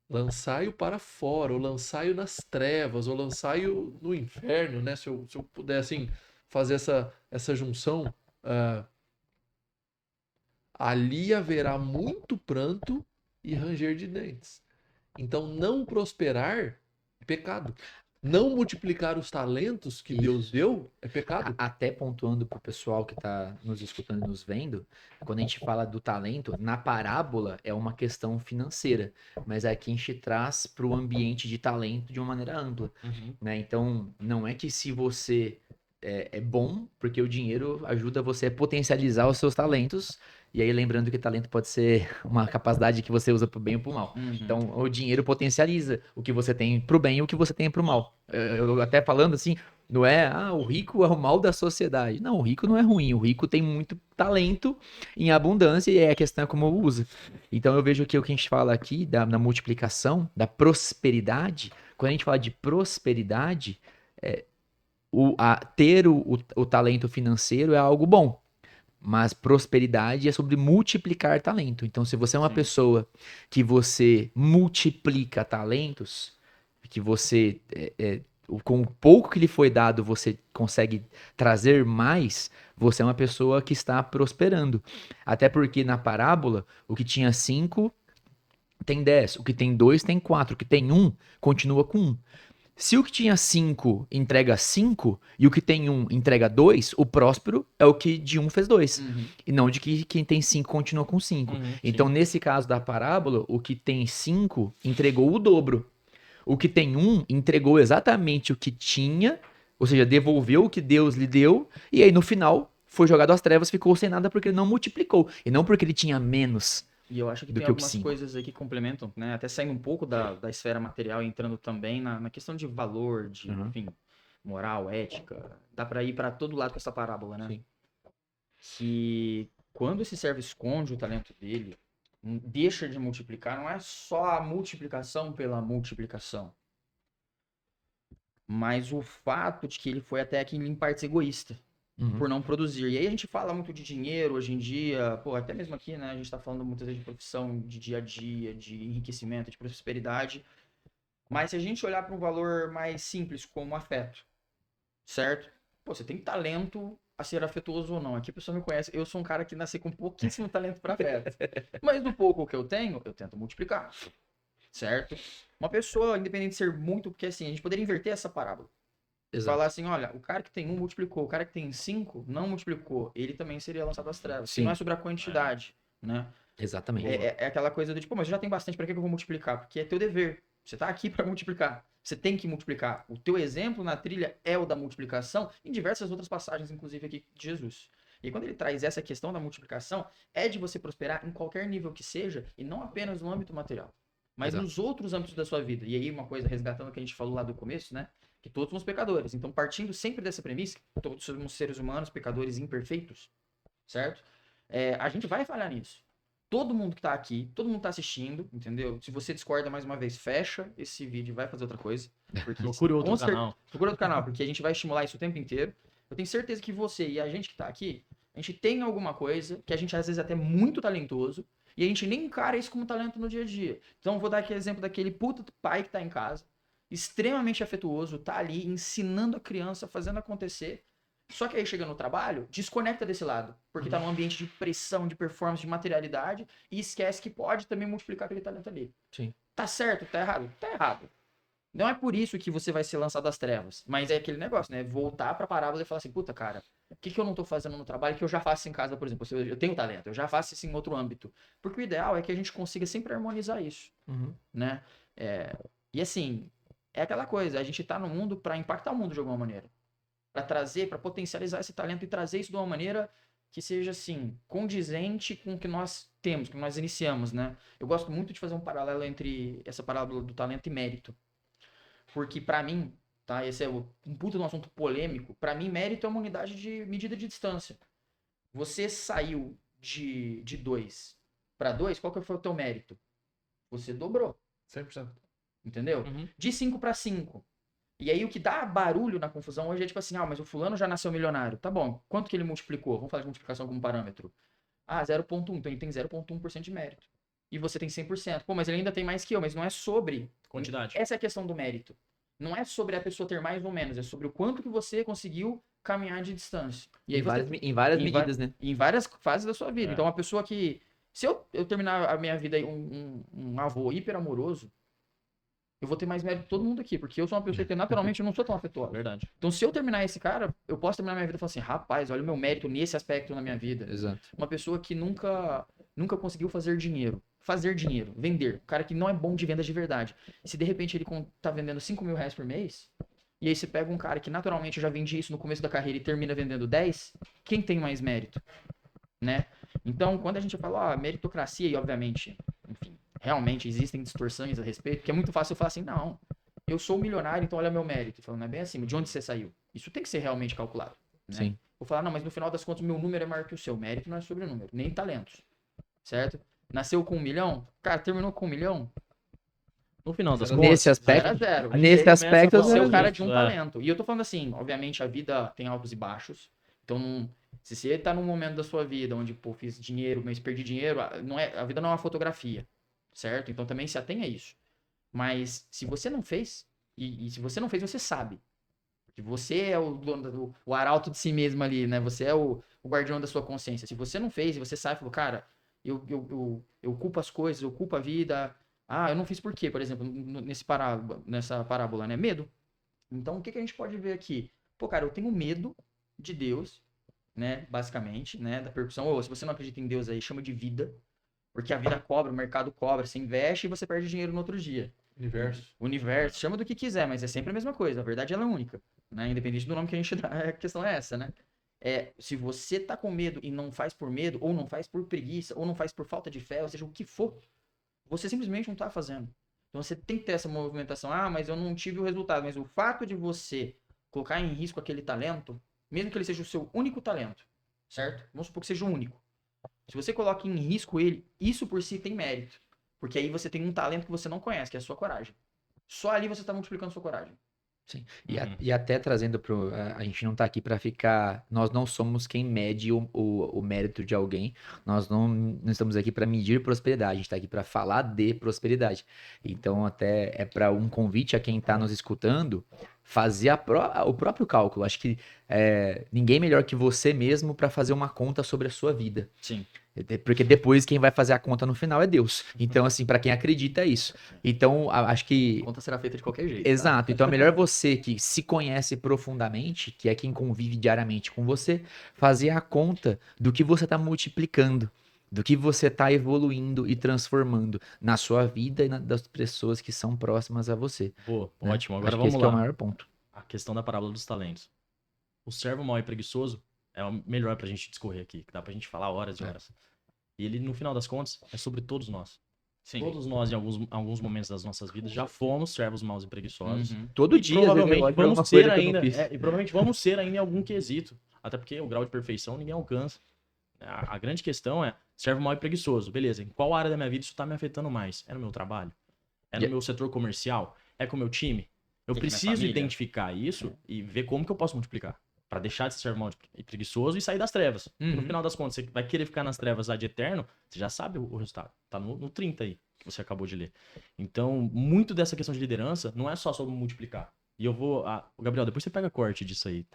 lançai-o para fora, ou lançai-o nas trevas, ou lançai-o no inferno, né? Se eu puder, assim, fazer essa junção. Ali haverá muito pranto e ranger de dentes. Então, não prosperar é pecado. Não multiplicar os talentos que Isso. Deus deu é pecado. Até pontuando pro pessoal que tá nos escutando e nos vendo, quando a gente fala do talento, na parábola é uma questão financeira, mas aqui a gente traz pro ambiente de talento de uma maneira ampla, Uhum. né? Então, não é que se você é bom, porque o dinheiro ajuda você a potencializar os seus talentos, e aí lembrando que talento pode ser uma capacidade que você usa pro bem ou pro mal. Uhum. Então, o dinheiro potencializa o que você tem pro bem e o que você tem pro mal. Eu até falando assim, não é, o rico é o mal da sociedade. Não, o rico não é ruim. O rico tem muito talento em abundância e a questão é como usa. Então, eu vejo que o que a gente fala aqui da multiplicação, da prosperidade, quando a gente fala de prosperidade, ter o talento financeiro é algo bom. Mas prosperidade é sobre multiplicar talento. Então, se você é uma Sim. pessoa que você multiplica talentos, que você, com o pouco que lhe foi dado, você consegue trazer mais, você é uma pessoa que está prosperando. Até porque na parábola, o que tinha 5 tem 10, o que tem 2 tem 4, o que tem 1 continua com 1. Se o que tinha 5 entrega 5 e o que tem 1 entrega 2, o próspero é o que de 1 fez 2. Uhum. E não de que quem tem 5 continua com 5. Uhum, Então, sim. nesse caso da parábola, o que tem 5 entregou o dobro. O que tem 1 entregou exatamente o que tinha, ou seja, devolveu o que Deus lhe deu, e aí no final foi jogado às trevas, ficou sem nada porque ele não multiplicou, e não porque ele tinha menos. E eu acho que Do tem que o algumas 5. coisas aí que complementam, né? Até saindo um pouco da esfera material e entrando também na questão de valor, de, Uhum. enfim, moral, ética. Dá pra ir pra todo lado com essa parábola, né? Sim. Que quando esse servo esconde o talento dele, deixa de multiplicar, não é só a multiplicação pela multiplicação. Mas o fato de que ele foi até aqui em partes egoísta. Uhum. Por não produzir. E aí a gente fala muito de dinheiro hoje em dia, pô, até mesmo aqui, né, a gente tá falando muitas vezes de profissão, de dia a dia, de enriquecimento, de prosperidade. Mas se a gente olhar para um valor mais simples, como afeto, certo? Pô, você tem talento a ser afetuoso ou não. Aqui a pessoa me conhece, eu sou um cara que nasci com pouquíssimo talento para afeto. Mas do pouco que eu tenho, eu tento multiplicar, certo? Uma pessoa, independente de ser muito, porque assim, a gente poderia inverter essa parábola. Exato. Falar assim, olha, o cara que tem 1 multiplicou, o cara que tem 5 não multiplicou, ele também seria lançado às trevas. Sim. Não é sobre a quantidade, né? Exatamente. É aquela coisa do tipo, mas eu já tenho bastante, pra que eu vou multiplicar? Porque é teu dever. Você tá aqui para multiplicar. Você tem que multiplicar. O teu exemplo na trilha é o da multiplicação, em diversas outras passagens, inclusive aqui de Jesus. E quando ele traz essa questão da multiplicação, é de você prosperar em qualquer nível que seja, e não apenas no âmbito material, mas Exato. nos outros âmbitos da sua vida. E aí, uma coisa, resgatando o que a gente falou lá do começo, né? Que todos somos pecadores. Então, partindo sempre dessa premissa, todos somos seres humanos, pecadores imperfeitos, certo? A gente vai falhar nisso. Todo mundo que tá aqui, todo mundo tá assistindo, entendeu? Se você discorda mais uma vez, fecha esse vídeo e vai fazer outra coisa. Porque Procure outro com cer- canal. Procura outro canal, porque a gente vai estimular isso o tempo inteiro. Eu tenho certeza que você e a gente que tá aqui, a gente tem alguma coisa que a gente às vezes até é muito talentoso e a gente nem encara isso como talento no dia a dia. Então eu vou dar aqui exemplo daquele puta pai que tá em casa, extremamente afetuoso, tá ali ensinando a criança, fazendo acontecer. Só que aí chega no trabalho, desconecta desse lado, porque tá num ambiente de pressão, de performance, de materialidade e esquece que pode também multiplicar aquele talento ali. Sim. Tá certo? Tá errado? Tá errado. Não é por isso que você vai ser lançado às trevas, mas é aquele negócio, né? Voltar pra parábola e falar assim, puta, cara, o que eu não tô fazendo no trabalho que eu já faço em casa, por exemplo? Eu tenho talento, eu já faço isso em outro âmbito. Porque o ideal é que a gente consiga sempre harmonizar isso, né? E assim, é aquela coisa, a gente tá no mundo pra impactar o mundo de alguma maneira. Pra trazer, pra potencializar esse talento e trazer isso de uma maneira que seja, assim, condizente com o que nós temos, que nós iniciamos, né? Eu gosto muito de fazer um paralelo entre essa parábola do talento e mérito. Porque pra mim, tá? Esse é um puta de um assunto polêmico. Pra mim, mérito é uma unidade de medida de distância. Você saiu de 2 para 2, qual que foi o teu mérito? Você dobrou, 100%. entendeu? Uhum. De 5 para 5. E aí o que dá barulho na confusão hoje é tipo assim, mas o fulano já nasceu milionário. Tá bom, quanto que ele multiplicou? Vamos falar de multiplicação como parâmetro. 0,1, então ele tem 0,1% de mérito. E você tem 100%. Pô, mas ele ainda tem mais que eu, mas não é sobre Quantidade. essa é a questão do mérito. Não é sobre a pessoa ter mais ou menos, é sobre o quanto que você conseguiu caminhar de distância. E aí Em várias em medidas, né? em várias fases da sua vida. É. Então, uma pessoa que... Se eu terminar a minha vida aí um avô hiper amoroso, eu vou ter mais mérito que todo mundo aqui, porque eu sou uma pessoa que naturalmente eu não sou tão afetuosa. Verdade. Então, se eu terminar esse cara, eu posso terminar minha vida e falar assim, rapaz, olha o meu mérito nesse aspecto na minha vida. Exato. Uma pessoa que nunca conseguiu fazer dinheiro. Fazer dinheiro, vender. Um cara que não é bom de venda de verdade. E se de repente ele tá vendendo 5 mil reais por mês, e aí você pega um cara que naturalmente já vendia isso no começo da carreira e termina vendendo 10, quem tem mais mérito? Né? Então, quando a gente fala meritocracia, e obviamente, enfim, realmente existem distorções a respeito, que é muito fácil eu falar assim, não, eu sou milionário, então olha meu mérito. Falando, não é bem assim, de onde você saiu? Isso tem que ser realmente calculado. Né? Sim. Vou falar, não, mas no final das contas, meu número é maior que o seu. Mérito não é sobre o número, nem talentos. Certo? Nasceu com 1 milhão? Cara, terminou com 1 milhão? No final das Nesse contas, aspecto, 0 a 0. nesse aspecto, Você é o cara isso, de um talento. E eu tô falando assim, obviamente a vida tem altos e baixos. Então, se você tá num momento da sua vida onde, pô, fiz dinheiro, mas perdi dinheiro, a vida não é uma fotografia, certo? Então também se atenha a isso. Mas se você não fez, e se você não fez, você sabe. Porque você é o dono, o arauto de si mesmo ali, né? Você é o guardião da sua consciência. Se você não fez e você sabe, falou, cara, eu culpo as coisas, eu culpo a vida. Eu não fiz por quê, por exemplo, nessa parábola, né? Medo. Então, o que a gente pode ver aqui? Pô, cara, eu tenho medo de Deus, né? Basicamente, né? Da percussão. Ou se você não acredita em Deus aí, chama de vida. Porque a vida cobra, o mercado cobra. Você investe e você perde dinheiro no outro dia. Universo, chama do que quiser, mas é sempre a mesma coisa. A verdade ela é única, né? Independente do nome que a gente dá, a questão é essa, né? Se você tá com medo e não faz por medo, ou não faz por preguiça, ou não faz por falta de fé, ou seja, o que for, você simplesmente não tá fazendo. Então você tem que ter essa movimentação. Mas eu não tive o resultado. Mas o fato de você colocar em risco aquele talento, mesmo que ele seja o seu único talento, certo? Vamos supor que seja o único. Se você coloca em risco ele, isso por si tem mérito. Porque aí você tem um talento que você não conhece, que é a sua coragem. Só ali você está multiplicando sua coragem. Sim. E até trazendo pro. A gente não tá aqui para ficar. Nós não somos quem mede o mérito de alguém. Nós não estamos aqui para medir prosperidade. A gente tá aqui para falar de prosperidade. Então, até é para um convite a quem tá nos escutando fazer o próprio cálculo. Acho que ninguém melhor que você mesmo para fazer uma conta sobre a sua vida. Sim. Porque depois quem vai fazer a conta no final é Deus. Então, assim, para quem acredita é isso. Então, acho que... A conta será feita de qualquer jeito. Exato. Tá? Então, é melhor você que se conhece profundamente, que é quem convive diariamente com você, fazer a conta do que você está multiplicando. do que você tá evoluindo e transformando na sua vida e das pessoas que são próximas a você. Pô, Né? ótimo. Agora Acho que vamos esse que é o lá. maior ponto. A questão da parábola dos talentos. O servo mau e preguiçoso é o melhor pra gente discorrer aqui, que dá pra gente falar horas e horas. E ele, no final das contas, é sobre todos nós. Sim. Todos nós, em alguns momentos das nossas vidas, já fomos servos maus e preguiçosos. Uhum. Todo E dia, às vezes, eu provavelmente olho pra vamos alguma ser coisa que eu ainda. não fiz. E provavelmente vamos ser ainda em algum quesito. Até porque o grau de perfeição ninguém alcança. A grande questão é, servo mau e preguiçoso. Beleza, em qual área da minha vida isso tá me afetando mais? É no meu trabalho? É no meu setor comercial? É com o meu time? Eu É com a minha preciso família? identificar isso e ver como que eu posso multiplicar. Pra deixar de ser servo mau e preguiçoso e sair das trevas. Porque no Uhum. final das contas, você vai querer ficar nas trevas ad eterno, você já sabe o resultado. Tá no 30 aí, que você acabou de ler. Então, muito dessa questão de liderança não é só sobre multiplicar. E eu vou... Gabriel, depois você pega corte disso aí.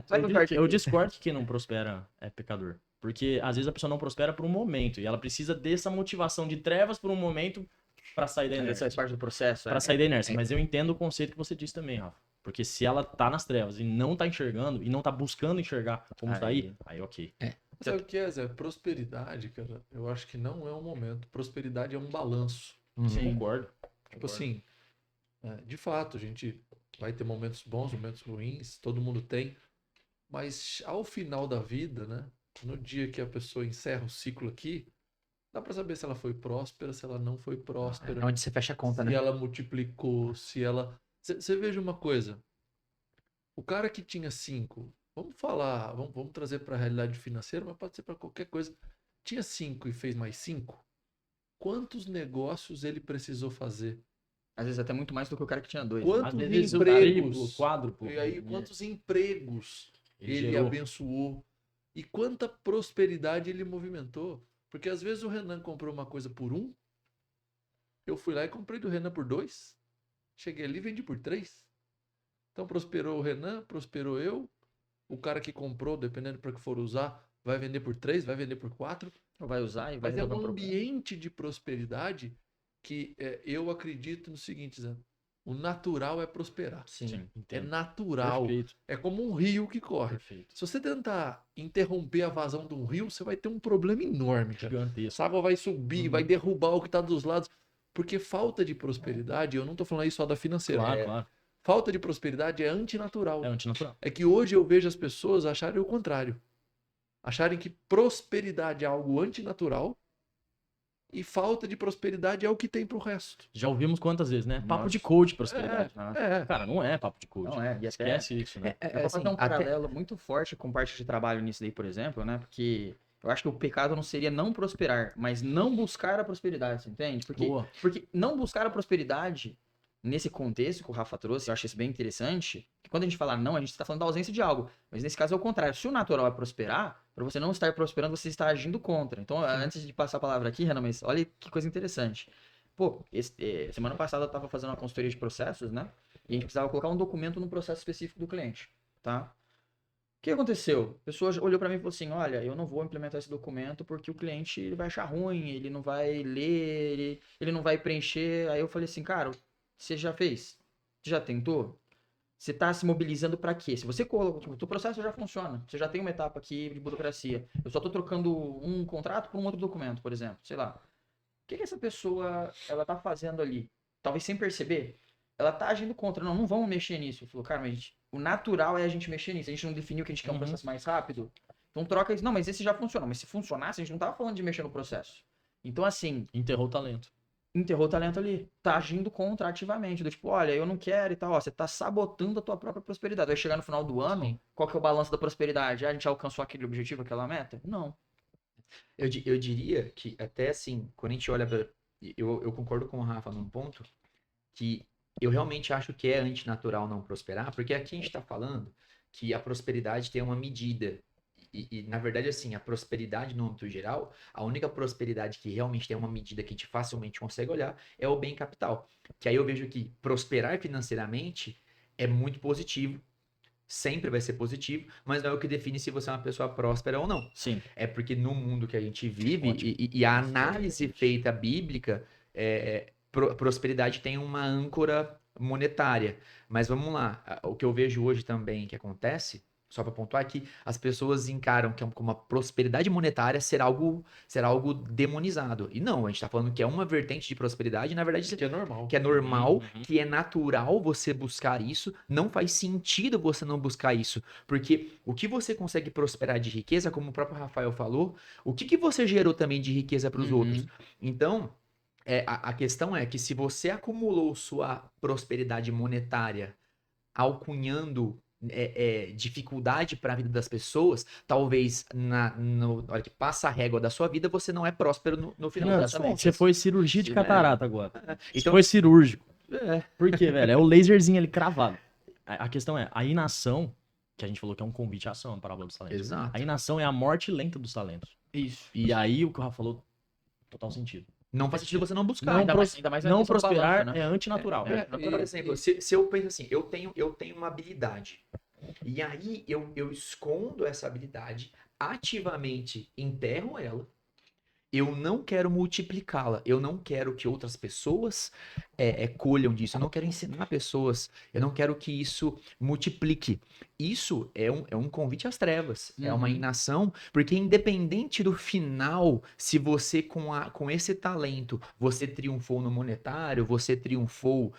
Vai no corte Eu aqui. discordo que quem não prospera é pecador. Porque às vezes a pessoa não prospera por um momento. E ela precisa dessa motivação de trevas por um momento pra sair da Isso inércia. faz parte do processo. Pra sair da inércia. Mas eu entendo o conceito que você disse também, Rafa. Porque se ela tá nas trevas e não tá enxergando, e não tá buscando enxergar como sair, aí ok. Sabe o que é, Zé? Prosperidade, cara, eu acho que não é um momento. Prosperidade é um balanço. Sim. Concordo. Tipo assim, de fato, a gente vai ter momentos bons, momentos ruins, todo mundo tem. Mas ao final da vida, né? No dia que a pessoa encerra o ciclo aqui, dá pra saber se ela foi próspera, se ela não foi próspera, É onde você fecha a conta, se né? ela multiplicou, se ela. Você veja uma coisa. O cara que tinha 5, vamos falar, vamos trazer para a realidade financeira, mas pode ser para qualquer coisa. Tinha 5 e fez mais 5. Quantos negócios ele precisou fazer? Às vezes até muito mais do que o cara que tinha 2. Quantos Às vezes o empregos? triplo, quádruplo. E aí, quantos empregos ele gerou. abençoou? E quanta prosperidade ele movimentou? Porque às vezes o Renan comprou uma coisa por 1, eu fui lá e comprei do Renan por 2, cheguei ali e vendi por 3. Então prosperou o Renan, prosperou eu. O cara que comprou, dependendo para que for usar, vai vender por 3, vai vender por 4. Vai usar e vai Mas é resolver um um problema. ambiente de prosperidade que eu acredito no seguinte, Zé. O natural é prosperar. Sim. É Entendo. natural. Perfeito. É como um rio que corre. Perfeito. Se você tentar interromper a vazão de um rio, você vai ter um problema enorme, cara. Gigantesco. Essa água vai subir, vai derrubar o que está dos lados. Porque falta de prosperidade, eu não estou falando aí só da financeira. Claro, claro. Falta de prosperidade é antinatural. É antinatural. É que hoje eu vejo as pessoas acharem o contrário. Acharem que prosperidade é algo antinatural e falta de prosperidade é o que tem pro resto. Já ouvimos quantas vezes, né? Papo Nossa. de coach, prosperidade. É. Cara, não é papo de coach. Não é. E até, Esquece isso, né? dá pra fazer um paralelo muito forte com parte de trabalho nisso daí, por exemplo, né? Porque eu acho que o pecado não seria não prosperar, mas não buscar a prosperidade, você entende? Porque não buscar a prosperidade, nesse contexto que o Rafa trouxe, eu acho isso bem interessante, que quando a gente fala não, a gente está falando da ausência de algo. Mas nesse caso é o contrário. Se o natural é prosperar, para você não estar prosperando, você está agindo contra. Então, antes de passar a palavra aqui, Renan, mas olha que coisa interessante. Pô, semana passada eu estava fazendo uma consultoria de processos, né? E a gente precisava colocar um documento no processo específico do cliente, tá? O que aconteceu? A pessoa olhou para mim e falou assim, olha, eu não vou implementar esse documento porque o cliente ele vai achar ruim, ele não vai ler, ele não vai preencher. Aí eu falei assim, cara, você já fez? Você já tentou? Você está se mobilizando para quê? Se você colocou, o processo já funciona. Você já tem uma etapa aqui de burocracia. Eu só estou trocando um contrato por um outro documento, por exemplo. Sei lá. O que essa pessoa ela tá fazendo ali? Talvez sem perceber. Ela tá agindo contra. Não vamos mexer nisso. Falou, cara, mas o natural é a gente mexer nisso. A gente não definiu que a gente quer um processo mais rápido. Então troca isso. Não, mas esse já funciona. Mas se funcionasse, a gente não tava falando de mexer no processo. Então, assim, Enterrou o talento. enterrou o talento ali. Tá agindo contra ativamente. Do tipo, olha, eu não quero e tal. Ó, você tá sabotando a tua própria prosperidade. Vai chegar no final do ano, qual que é o balanço da prosperidade? A gente alcançou aquele objetivo, aquela meta? Não. Eu diria que até assim, quando a gente olha pra... Eu concordo com o Rafa num ponto que eu realmente acho que é antinatural não prosperar, porque aqui a gente está falando que a prosperidade tem uma medida. E, na verdade, assim, a prosperidade no âmbito geral, a única prosperidade que realmente tem uma medida que a gente facilmente consegue olhar é o bem capital. Que aí eu vejo que prosperar financeiramente é muito positivo, sempre vai ser positivo, mas não é o que define se você é uma pessoa próspera ou não. Sim. É porque no mundo que a gente vive Ótimo. e a análise feita bíblica, prosperidade tem uma âncora monetária. Mas vamos lá, o que eu vejo hoje também que acontece só para pontuar que as pessoas encaram que uma prosperidade monetária ser algo demonizado. E não, a gente tá falando que é uma vertente de prosperidade, e na verdade Que é normal. que é normal, Uhum. que é natural você buscar isso, não faz sentido você não buscar isso, porque o que você consegue prosperar de riqueza, como o próprio Rafael falou, o que você gerou também de riqueza para os outros? Então, a questão é que se você acumulou sua prosperidade monetária alcunhando dificuldade para a vida das pessoas, talvez na hora que passa a régua da sua vida, você não é próspero no final das contas. Você foi cirurgia de catarata agora. Você Então, foi cirúrgico. é, Por quê, velho? É o laserzinho ali cravado. A questão é, a inação, que a gente falou que é um convite à ação, a parábola dos talentos. exato. A inação é a morte lenta dos talentos. Isso. E aí o que o Rafa falou, total sentido. Não faz sentido você não buscar. Não, ainda mais na não questão do prosperar balanço, né? é antinatural. Por exemplo, se eu penso assim, eu tenho uma habilidade, e aí eu escondo essa habilidade, ativamente enterro ela, eu não quero multiplicá-la, eu não quero que outras pessoas colham disso, eu não quero ensinar pessoas, eu não quero que isso multiplique. Isso é um convite às trevas, é uma Uhum. inação, porque independente do final, se você com esse talento, você triunfou no monetário, você triunfou,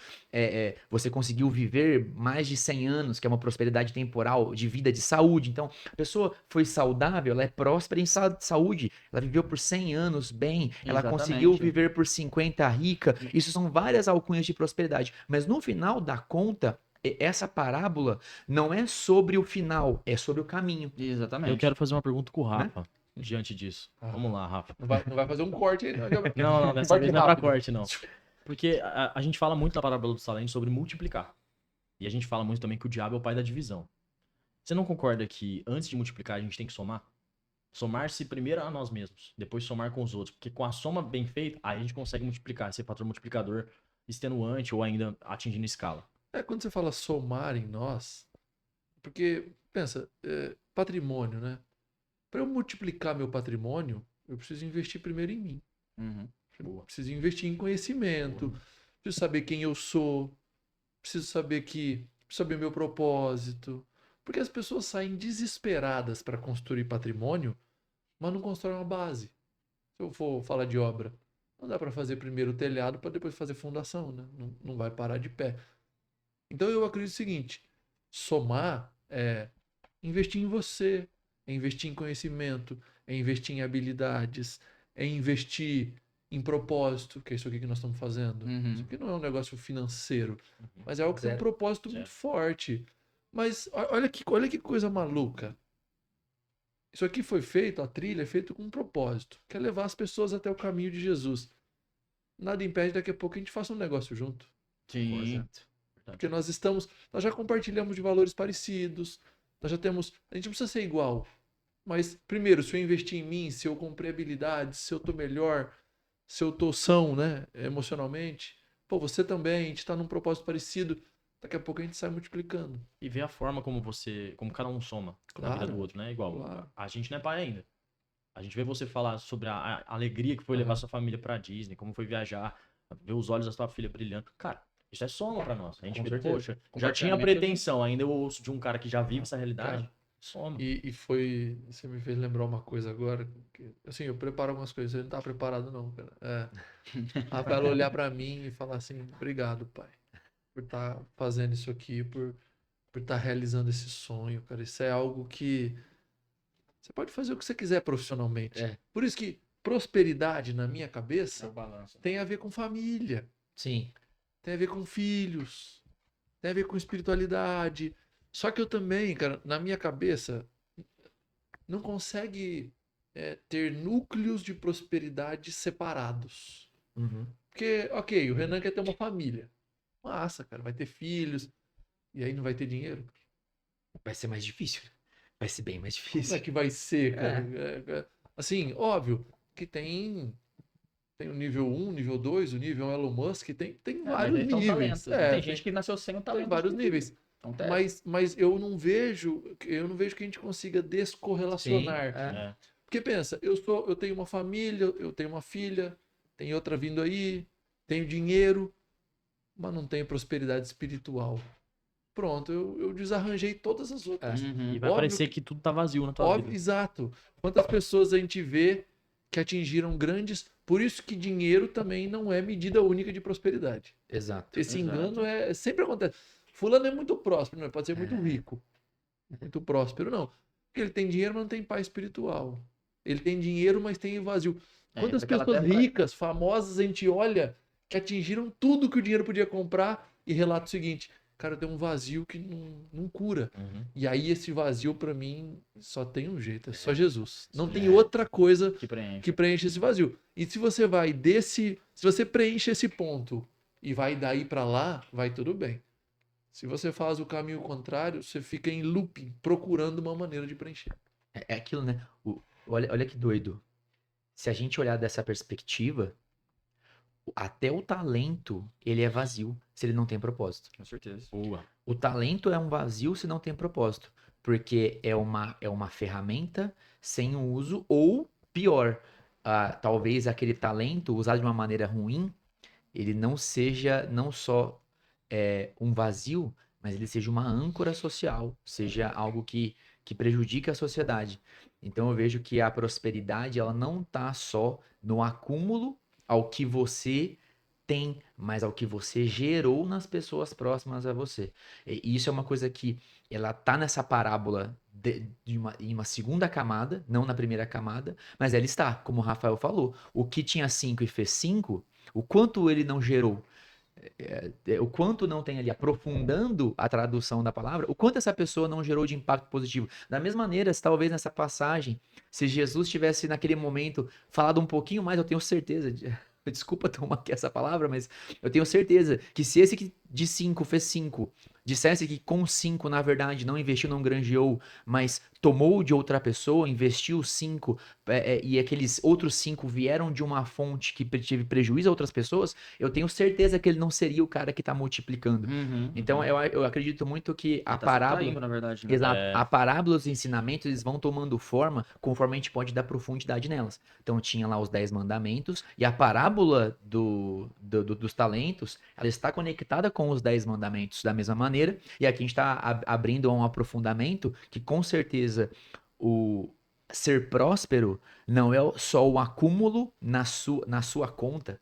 você conseguiu viver mais de 100 anos, que é uma prosperidade temporal de vida, de saúde. Então, a pessoa foi saudável, ela é próspera em saúde, ela viveu por 100 anos bem, ela Exatamente. conseguiu viver por 50 rica. Isso são várias alcunhas de prosperidade. Mas no final da conta, essa parábola não é sobre o final, é sobre o caminho. Exatamente. Eu quero fazer uma pergunta com o Rafa, diante disso. Ah. Vamos lá, Rafa. Não vai fazer um corte aí, não. Não, dessa Corte vez não é pra rápido. corte, não. Porque a gente fala muito na parábola dos talentos sobre multiplicar. E a gente fala muito também que o diabo é o pai da divisão. Você não concorda que antes de multiplicar a gente tem que somar? Somar-se primeiro a nós mesmos, depois somar com os outros. Porque com a soma bem feita, aí a gente consegue multiplicar, esse fator multiplicador extenuante ou ainda atingindo escala. Quando você fala somar em nós, porque, pensa, patrimônio, né? Para eu multiplicar meu patrimônio, eu preciso investir primeiro em mim. Uhum. Eu preciso investir em conhecimento, preciso saber quem eu sou, preciso saber meu propósito. Porque as pessoas saem desesperadas para construir patrimônio, mas não constroem uma base. Se eu for falar de obra, não dá para fazer primeiro o telhado para depois fazer fundação, né? Não vai parar de pé. Então eu acredito o seguinte: somar é investir em você, é investir em conhecimento, é investir em habilidades, é investir em propósito, que é isso aqui que nós estamos fazendo. Uhum. Isso aqui não é um negócio financeiro, mas é algo que tem um Zero. propósito muito forte. Mas olha que coisa maluca. Isso aqui foi feito, a trilha é feita com um propósito, que é levar as pessoas até o caminho de Jesus. Nada impede daqui a pouco a gente faça um negócio junto. Sim. Porque nós já compartilhamos de valores parecidos, a gente não precisa ser igual. Mas, primeiro, se eu investir em mim, se eu comprei habilidades, se eu tô melhor, se eu tô são, né, emocionalmente, pô, você também, a gente tá num propósito parecido, daqui a pouco a gente sai multiplicando. E ver a forma como cada um soma na Claro, vida do outro, né? Igual, claro. a gente não é pai ainda. A gente vê você falar sobre a alegria que foi levar sua família pra Disney, como foi viajar, ver os olhos da sua filha brilhando. Cara, isso é soma pra nós. A gente Com vê, certeza. poxa, já tinha pretensão, ainda eu ouço de um cara que já vive essa realidade. Cara, Soma. Você me fez lembrar uma coisa agora, que, assim, eu preparo algumas coisas, você não tá preparado não, cara. Rafael olhar pra mim e falar assim: obrigado, pai, por estar fazendo isso aqui, por estar realizando esse sonho, cara. Isso é algo que você pode fazer o que você quiser profissionalmente. É. Por isso que prosperidade, na minha cabeça, balança. tem a ver com família, Sim. tem a ver com filhos, tem a ver com espiritualidade. Só que eu também, cara, na minha cabeça, não consegue ter núcleos de prosperidade separados. Uhum. Porque, ok, o Renan quer ter uma família. Massa, cara, vai ter filhos. E aí não vai ter dinheiro? Vai ser mais difícil. Vai ser bem mais Como difícil. é que vai ser, cara? Assim, óbvio que tem o nível 1, nível 2, o nível Elon Musk, tem vários níveis. Tem gente que nasceu sem o talento. Tem vários níveis. Acontece. Mas eu não vejo que a gente consiga descorrelacionar. É. Porque pensa, eu tenho uma família, eu tenho uma filha, tem outra vindo aí, tenho dinheiro, mas não tenho prosperidade espiritual. pronto, eu desarranjei todas as outras. Uhum. E vai Óbvio parecer que tudo tá vazio na tua Óbvio, vida. exato. Quantas pessoas a gente vê que atingiram grandes. Por isso que dinheiro também não é medida única de prosperidade. Exato. Esse Exato. engano sempre acontece. Fulano é muito próspero, não pode ser muito rico. Muito próspero, não. Porque ele tem dinheiro, mas não tem paz espiritual. Ele tem dinheiro, mas tem vazio. Quantas porque ela pessoas até- ricas, famosas, a gente olha que atingiram tudo que o dinheiro podia comprar e relata o seguinte: cara, tem um vazio que não cura. Uhum. E aí esse vazio pra mim só tem um jeito, é só Jesus. Não tem outra coisa Que preenche. que preenche esse vazio. E se você vai se você preenche esse ponto e vai daí pra lá, vai tudo bem. Se você faz o caminho contrário, você fica em looping, procurando uma maneira de preencher. É aquilo, né? Olha que doido. Se a gente olhar dessa perspectiva, até o talento, ele é vazio se ele não tem propósito. Com certeza. Boa. O talento é um vazio se não tem propósito, porque é uma ferramenta sem uso, ou pior, talvez aquele talento usado de uma maneira ruim, ele não seja não só um vazio, mas ele seja uma âncora social, seja algo que prejudica a sociedade. Então eu vejo que a prosperidade, ela não está só no acúmulo ao que você tem, mas ao que você gerou nas pessoas próximas a você. E isso é uma coisa que ela tá nessa parábola em uma segunda camada, não na primeira camada, mas ela está, como o Rafael falou, o que tinha 5 e fez 5, o quanto ele não gerou, o quanto não tem ali, aprofundando a tradução da palavra, o quanto essa pessoa não gerou de impacto positivo. Da mesma maneira, se talvez nessa passagem, se Jesus tivesse naquele momento falado um pouquinho mais, eu tenho certeza, desculpa tomar aqui essa palavra, mas eu tenho certeza que se esse que de 5 fez 5, dissesse que com 5, na verdade, não investiu, não granjeou, mas tomou de outra pessoa, investiu 5, e aqueles outros 5 vieram de uma fonte que teve prejuízo a outras pessoas, eu tenho certeza que ele não seria o cara que está multiplicando. Uhum. Então, eu acredito muito que a Ele tá parábola... subtraindo, na verdade, né? Exato. É. A parábola, os ensinamentos, eles vão tomando forma conforme a gente pode dar profundidade nelas. Então, tinha lá os 10 mandamentos, e a parábola dos talentos, ela está conectada com os 10 mandamentos da mesma maneira, e aqui a gente está abrindo a um aprofundamento que, com certeza, o ser próspero não é só o acúmulo na sua conta,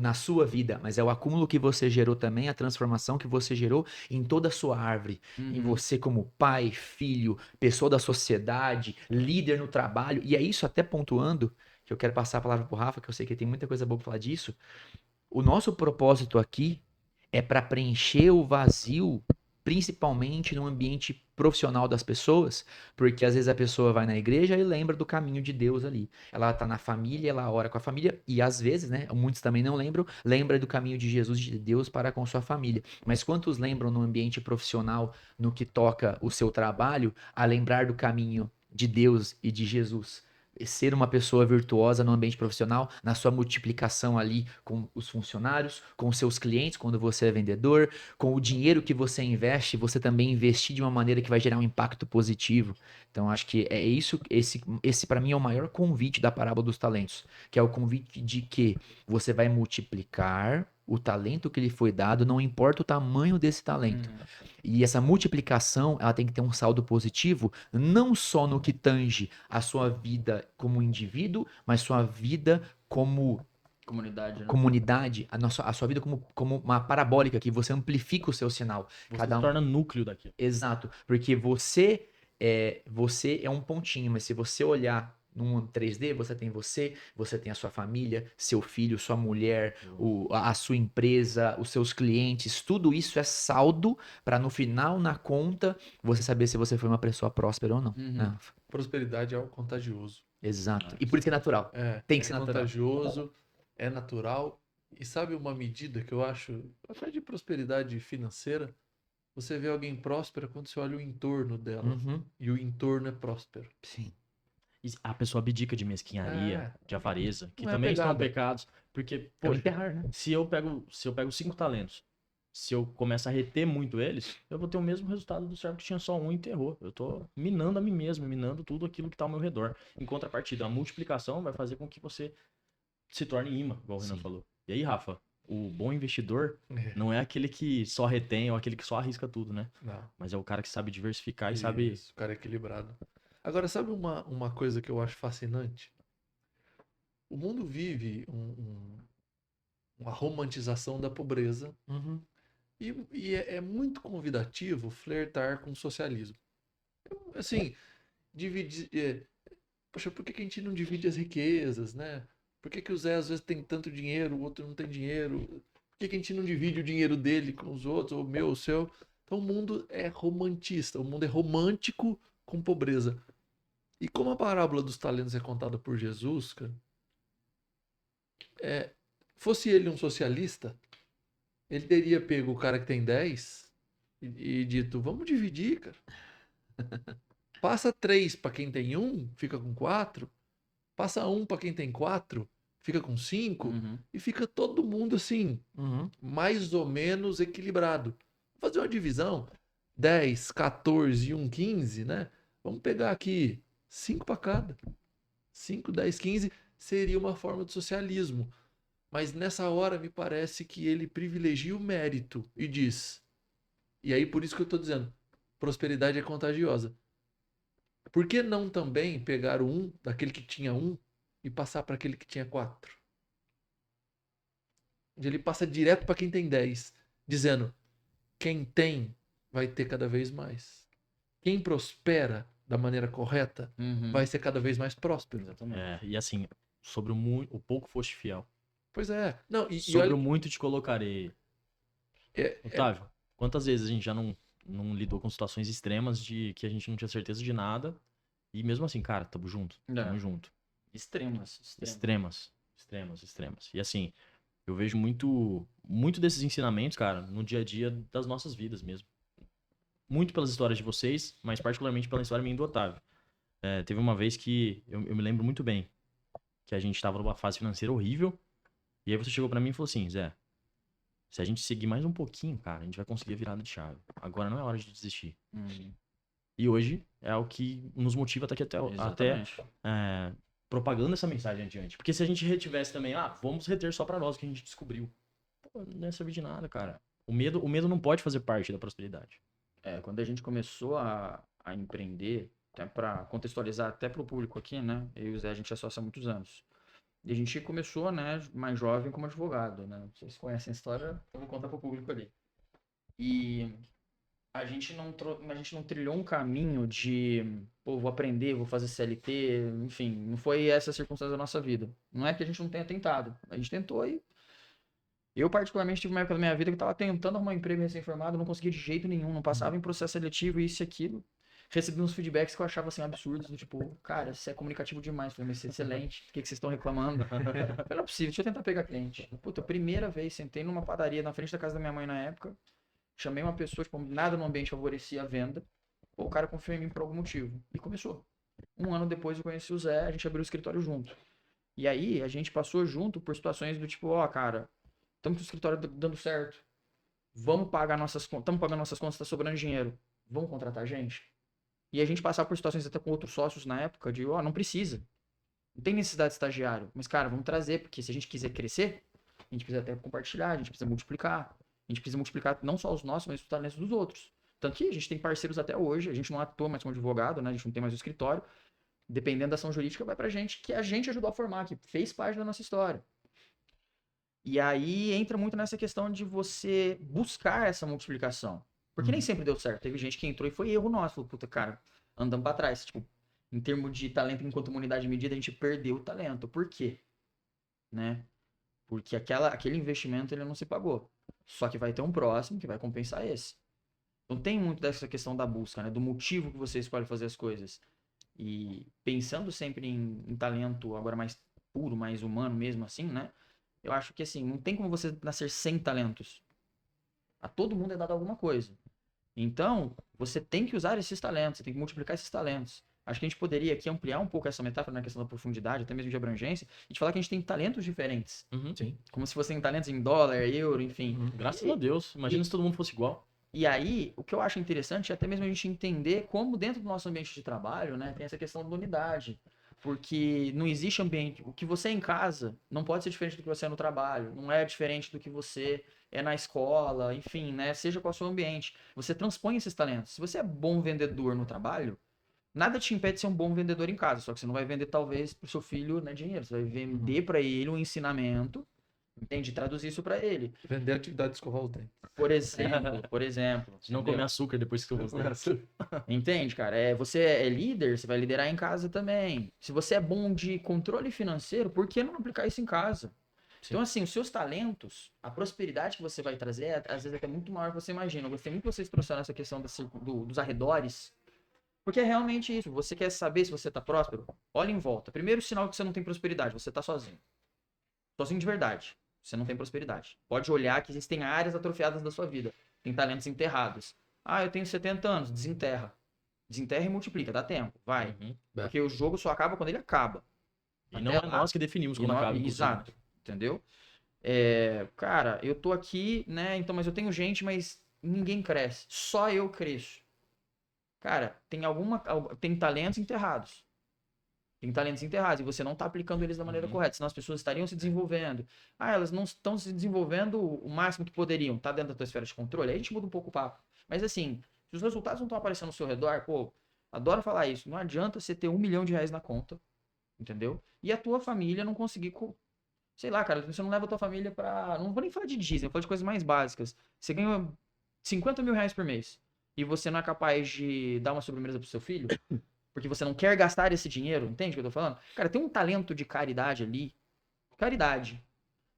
na sua vida, mas é o acúmulo que você gerou também, a transformação que você gerou em toda a sua árvore, em você como pai, filho, pessoa da sociedade, líder no trabalho, e é isso até pontuando, que eu quero passar a palavra pro Rafa, que eu sei que tem muita coisa boa pra falar disso. O nosso propósito aqui é para preencher o vazio, principalmente no ambiente profissional das pessoas, porque às vezes a pessoa vai na igreja e lembra do caminho de Deus ali. Ela tá na família, ela ora com a família, e às vezes, né, muitos também não lembram, lembra do caminho de Jesus, de Deus para com sua família. Mas quantos lembram no ambiente profissional, no que toca o seu trabalho, a lembrar do caminho de Deus e de Jesus? Ser uma pessoa virtuosa no ambiente profissional, na sua multiplicação ali com os funcionários, com os seus clientes, quando você é vendedor, com o dinheiro que você investe, você também investir de uma maneira que vai gerar um impacto positivo. Então, acho que é isso, esse para mim é o maior convite da parábola dos talentos, que é o convite de que você vai multiplicar o talento que lhe foi dado, não importa o tamanho desse talento. E essa multiplicação, ela tem que ter um saldo positivo, não só no que tange a sua vida como indivíduo, mas sua vida como Comunidade, né? comunidade, a sua vida como uma parabólica, que você amplifica o seu sinal. Você se torna núcleo daquilo. Exato, porque você é um pontinho, mas se você olhar num 3D, você tem a sua família, seu filho, sua mulher, a sua empresa, os seus clientes, tudo isso é saldo para no final, na conta, você saber se você foi uma pessoa próspera ou não. né? Prosperidade é algo contagioso. Exato. E por isso que é natural. Tem que ser natural. Contagioso, é natural. E sabe uma medida que eu acho, até de prosperidade financeira, você vê alguém próspera quando você olha o entorno dela. Uhum. E o entorno é próspero. Sim. E a pessoa abdica de mesquinharia, de avareza, que Não é também são pegada. pecados. Porque, É o poxa, enterrar, né? se eu pego 5 talentos, se eu começar a reter muito eles, eu vou ter o mesmo resultado do servo que tinha só um e enterrou. Eu tô minando a mim mesmo, minando tudo aquilo que tá ao meu redor. Em contrapartida, a multiplicação vai fazer com que você se torne imã, igual o Renan Sim. falou. E aí, Rafa, o bom investidor É. não é aquele que só retém ou aquele que só arrisca tudo, né? Não. Mas é o cara que sabe diversificar e sabe... Isso, o cara é equilibrado. Agora, sabe uma coisa que eu acho fascinante? O mundo vive uma romantização da pobreza Uhum. e é muito convidativo flertar com o socialismo. Assim, dividir. Poxa, por que que a gente não divide as riquezas, né? Por que que o Zé às vezes tem tanto dinheiro, o outro não tem dinheiro? Por que que a gente não divide o dinheiro dele com os outros, ou o meu, o seu? Então o mundo é romantista, o mundo é romântico com pobreza. E como a parábola dos talentos é contada por Jesus, cara, fosse ele um socialista, ele teria pego o cara que tem 10 e dito, vamos dividir, cara. Passa 3 para quem tem 1, fica com 4. Passa 1 para quem tem 4, fica com 5. Uhum. E fica todo mundo assim, Uhum. mais ou menos equilibrado. Vou fazer uma divisão, 10, 14 e 1, 15, né? Vamos pegar aqui 5 para cada. 5, 10, 15 seria uma forma de socialismo. Mas nessa hora me parece que ele privilegia o mérito e diz, e aí por isso que eu estou dizendo, prosperidade é contagiosa. Por que não também pegar o 1 daquele que tinha 1 e passar para aquele que tinha 4? Ele passa direto para quem tem 10, dizendo, quem tem vai ter cada vez mais. Quem prospera da maneira correta Uhum. vai ser cada vez mais próspero. Exatamente. E assim, sobre o pouco foste fiel. Pois é. Não, e Sobre olha, o muito te colocarei. Otávio, quantas vezes a gente já não lidou com situações extremas de que a gente não tinha certeza de nada e mesmo assim, cara, tamo junto, tamo junto. Extremas. Extremas. E assim, eu vejo muito desses ensinamentos, cara, no dia a dia das nossas vidas mesmo. Muito pelas histórias de vocês, mas particularmente pela história minha e do Otávio. Teve uma vez que eu me lembro muito bem que a gente tava numa fase financeira horrível e aí você chegou pra mim e falou assim, Zé, se a gente seguir mais um pouquinho, cara, a gente vai conseguir a virada de chave. Agora não é hora de desistir. Uhum. E hoje é o que nos motiva até Exatamente. propagando essa mensagem adiante. Porque se a gente retivesse também, vamos reter só pra nós o que a gente descobriu. Pô, não ia servir de nada, cara. O medo não pode fazer parte da prosperidade. Quando a gente começou a empreender, até para contextualizar até para o público aqui, né? Eu e o Zé, a gente é sócio há muitos anos. E a gente começou, né, mais jovem como advogado, né? Vocês conhecem a história, eu vou contar para o público ali. E a gente não trilhou um caminho de, pô, vou aprender, vou fazer CLT, enfim, não foi essa a circunstância da nossa vida. Não é que a gente não tenha tentado. A gente tentou e eu, particularmente, tive uma época da minha vida que eu estava tentando arrumar um emprego recém-formado, não conseguia de jeito nenhum, não passava em processo seletivo, isso e aquilo. Recebi uns feedbacks que eu achava, assim, absurdos, do tipo, cara, você é comunicativo demais. Falei, mas você é excelente, por que vocês estão reclamando? Falei, não é possível, deixa eu tentar pegar cliente. Puta, primeira vez, sentei numa padaria na frente da casa da minha mãe na época, chamei uma pessoa, tipo, nada no ambiente favorecia a venda, pô, o cara confiou em mim por algum motivo. E começou. Um ano depois eu conheci o Zé, a gente abriu o escritório junto. E aí, a gente passou junto por situações do tipo, cara, estamos com o escritório dando certo. Vamos pagar nossas contas. Estamos pagando nossas contas, está sobrando dinheiro. Vamos contratar gente? E a gente passava por situações até com outros sócios na época de, não precisa. Não tem necessidade de estagiário. Mas, cara, vamos trazer, porque se a gente quiser crescer, a gente precisa até compartilhar, a gente precisa multiplicar. A gente precisa multiplicar não só os nossos, mas os talentos dos outros. Tanto que a gente tem parceiros até hoje, a gente não atua mais como advogado, né? A gente não tem mais o escritório. Dependendo da ação jurídica, vai pra gente, que a gente ajudou a formar, que fez parte da nossa história. E aí entra muito nessa questão de você buscar essa multiplicação. Porque nem sempre deu certo. Teve gente que entrou e foi erro nosso. Falou, puta, cara, andamos pra trás. Tipo, em termos de talento enquanto unidade de medida, a gente perdeu o talento. Por quê? Né? Porque aquele investimento ele não se pagou. Só que vai ter um próximo que vai compensar esse. Então tem muito dessa questão da busca, né? Do motivo que você escolhe fazer as coisas. E pensando sempre em talento agora mais puro, mais humano mesmo assim, né? Eu acho que assim, não tem como você nascer sem talentos. A todo mundo é dado alguma coisa. Então, você tem que usar esses talentos, você tem que multiplicar esses talentos. Acho que a gente poderia aqui ampliar um pouco essa metáfora na questão da profundidade, até mesmo de abrangência, e te falar que a gente tem talentos diferentes. Sim. Como se fossem talentos em dólar, euro, enfim. Graças a Deus. Imagina se todo mundo fosse igual. E aí, o que eu acho interessante é até mesmo a gente entender como dentro do nosso ambiente de trabalho, né, tem essa questão da unidade. Porque não existe ambiente. O que você é em casa não pode ser diferente do que você é no trabalho. Não é diferente do que você é na escola, enfim, né? Seja qual é o seu ambiente. Você transpõe esses talentos. Se você é bom vendedor no trabalho, nada te impede de ser um bom vendedor em casa. Só que você não vai vender, talvez, pro seu filho, né, dinheiro. Você vai vender para ele um ensinamento, entende? Traduzir isso para ele. Vender a atividade de escovar os dentes. Por exemplo. De não entendeu? comer açúcar depois que eu vou. Entende, cara? Você é líder, você vai liderar em casa também. Se você é bom de controle financeiro, por que não aplicar isso em casa? Então, assim, os seus talentos, a prosperidade que você vai trazer, às vezes até muito maior do que você imagina. Eu gostei muito que vocês trouxeram essa questão dos arredores, porque é realmente isso. Você quer saber se você tá próspero? Olha em volta. Primeiro sinal que você não tem prosperidade, você tá sozinho. Sozinho de verdade. Você não tem prosperidade. Pode olhar que existem áreas atrofiadas da sua vida. Tem talentos enterrados. Ah, eu tenho 70 anos. Desenterra. Desenterra e multiplica. Dá tempo. Vai. Uhum. Porque o jogo só acaba quando ele acaba. E não Até é lá. nós que definimos quando acaba. inclusive. Exato. Entendeu? Cara, eu tô aqui, né? Então, mas eu tenho gente, mas ninguém cresce. Só eu cresço. Cara, tem talentos enterrados. Tem talentos enterrados e você não está aplicando eles da maneira correta, senão as pessoas estariam se desenvolvendo. Ah, elas não estão se desenvolvendo o máximo que poderiam. Tá dentro da tua esfera de controle? Aí a gente muda um pouco o papo. Mas assim, se os resultados não estão aparecendo ao seu redor, pô, adoro falar isso. Não adianta você ter R$1 milhão na conta, entendeu? E a tua família não conseguir, sei lá, cara, você não leva a tua família pra... Não vou nem falar de Disney, vou falar de coisas mais básicas. Você ganha R$50 mil por mês e você não é capaz de dar uma sobremesa pro seu filho, porque você não quer gastar esse dinheiro, entende o que eu tô falando? Cara, tem um talento de caridade ali, caridade,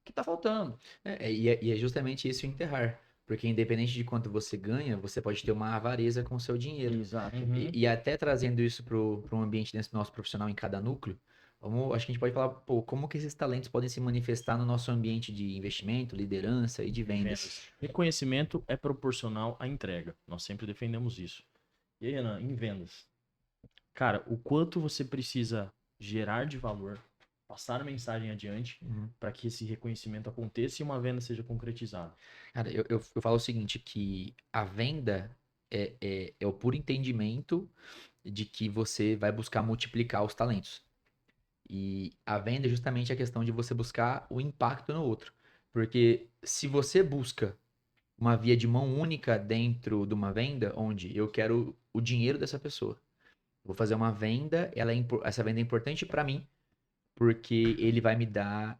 que tá faltando. E é justamente isso enterrar. Porque independente de quanto você ganha, você pode ter uma avareza com o seu dinheiro. Exato. Uhum. E até trazendo isso para um ambiente desse nosso profissional em cada núcleo, acho que a gente pode falar, pô, como que esses talentos podem se manifestar no nosso ambiente de investimento, liderança e de vendas. Reconhecimento é proporcional à entrega. Nós sempre defendemos isso. E aí, Renan, em vendas? Cara, o quanto você precisa gerar de valor, passar a mensagem adiante para que esse reconhecimento aconteça e uma venda seja concretizada. Cara, eu falo o seguinte, que a venda é o puro entendimento de que você vai buscar multiplicar os talentos. E a venda é justamente a questão de você buscar o impacto no outro. Porque se você busca uma via de mão única dentro de uma venda, onde eu quero o dinheiro dessa pessoa. Vou fazer uma venda, essa venda é importante para mim, porque ele vai me dar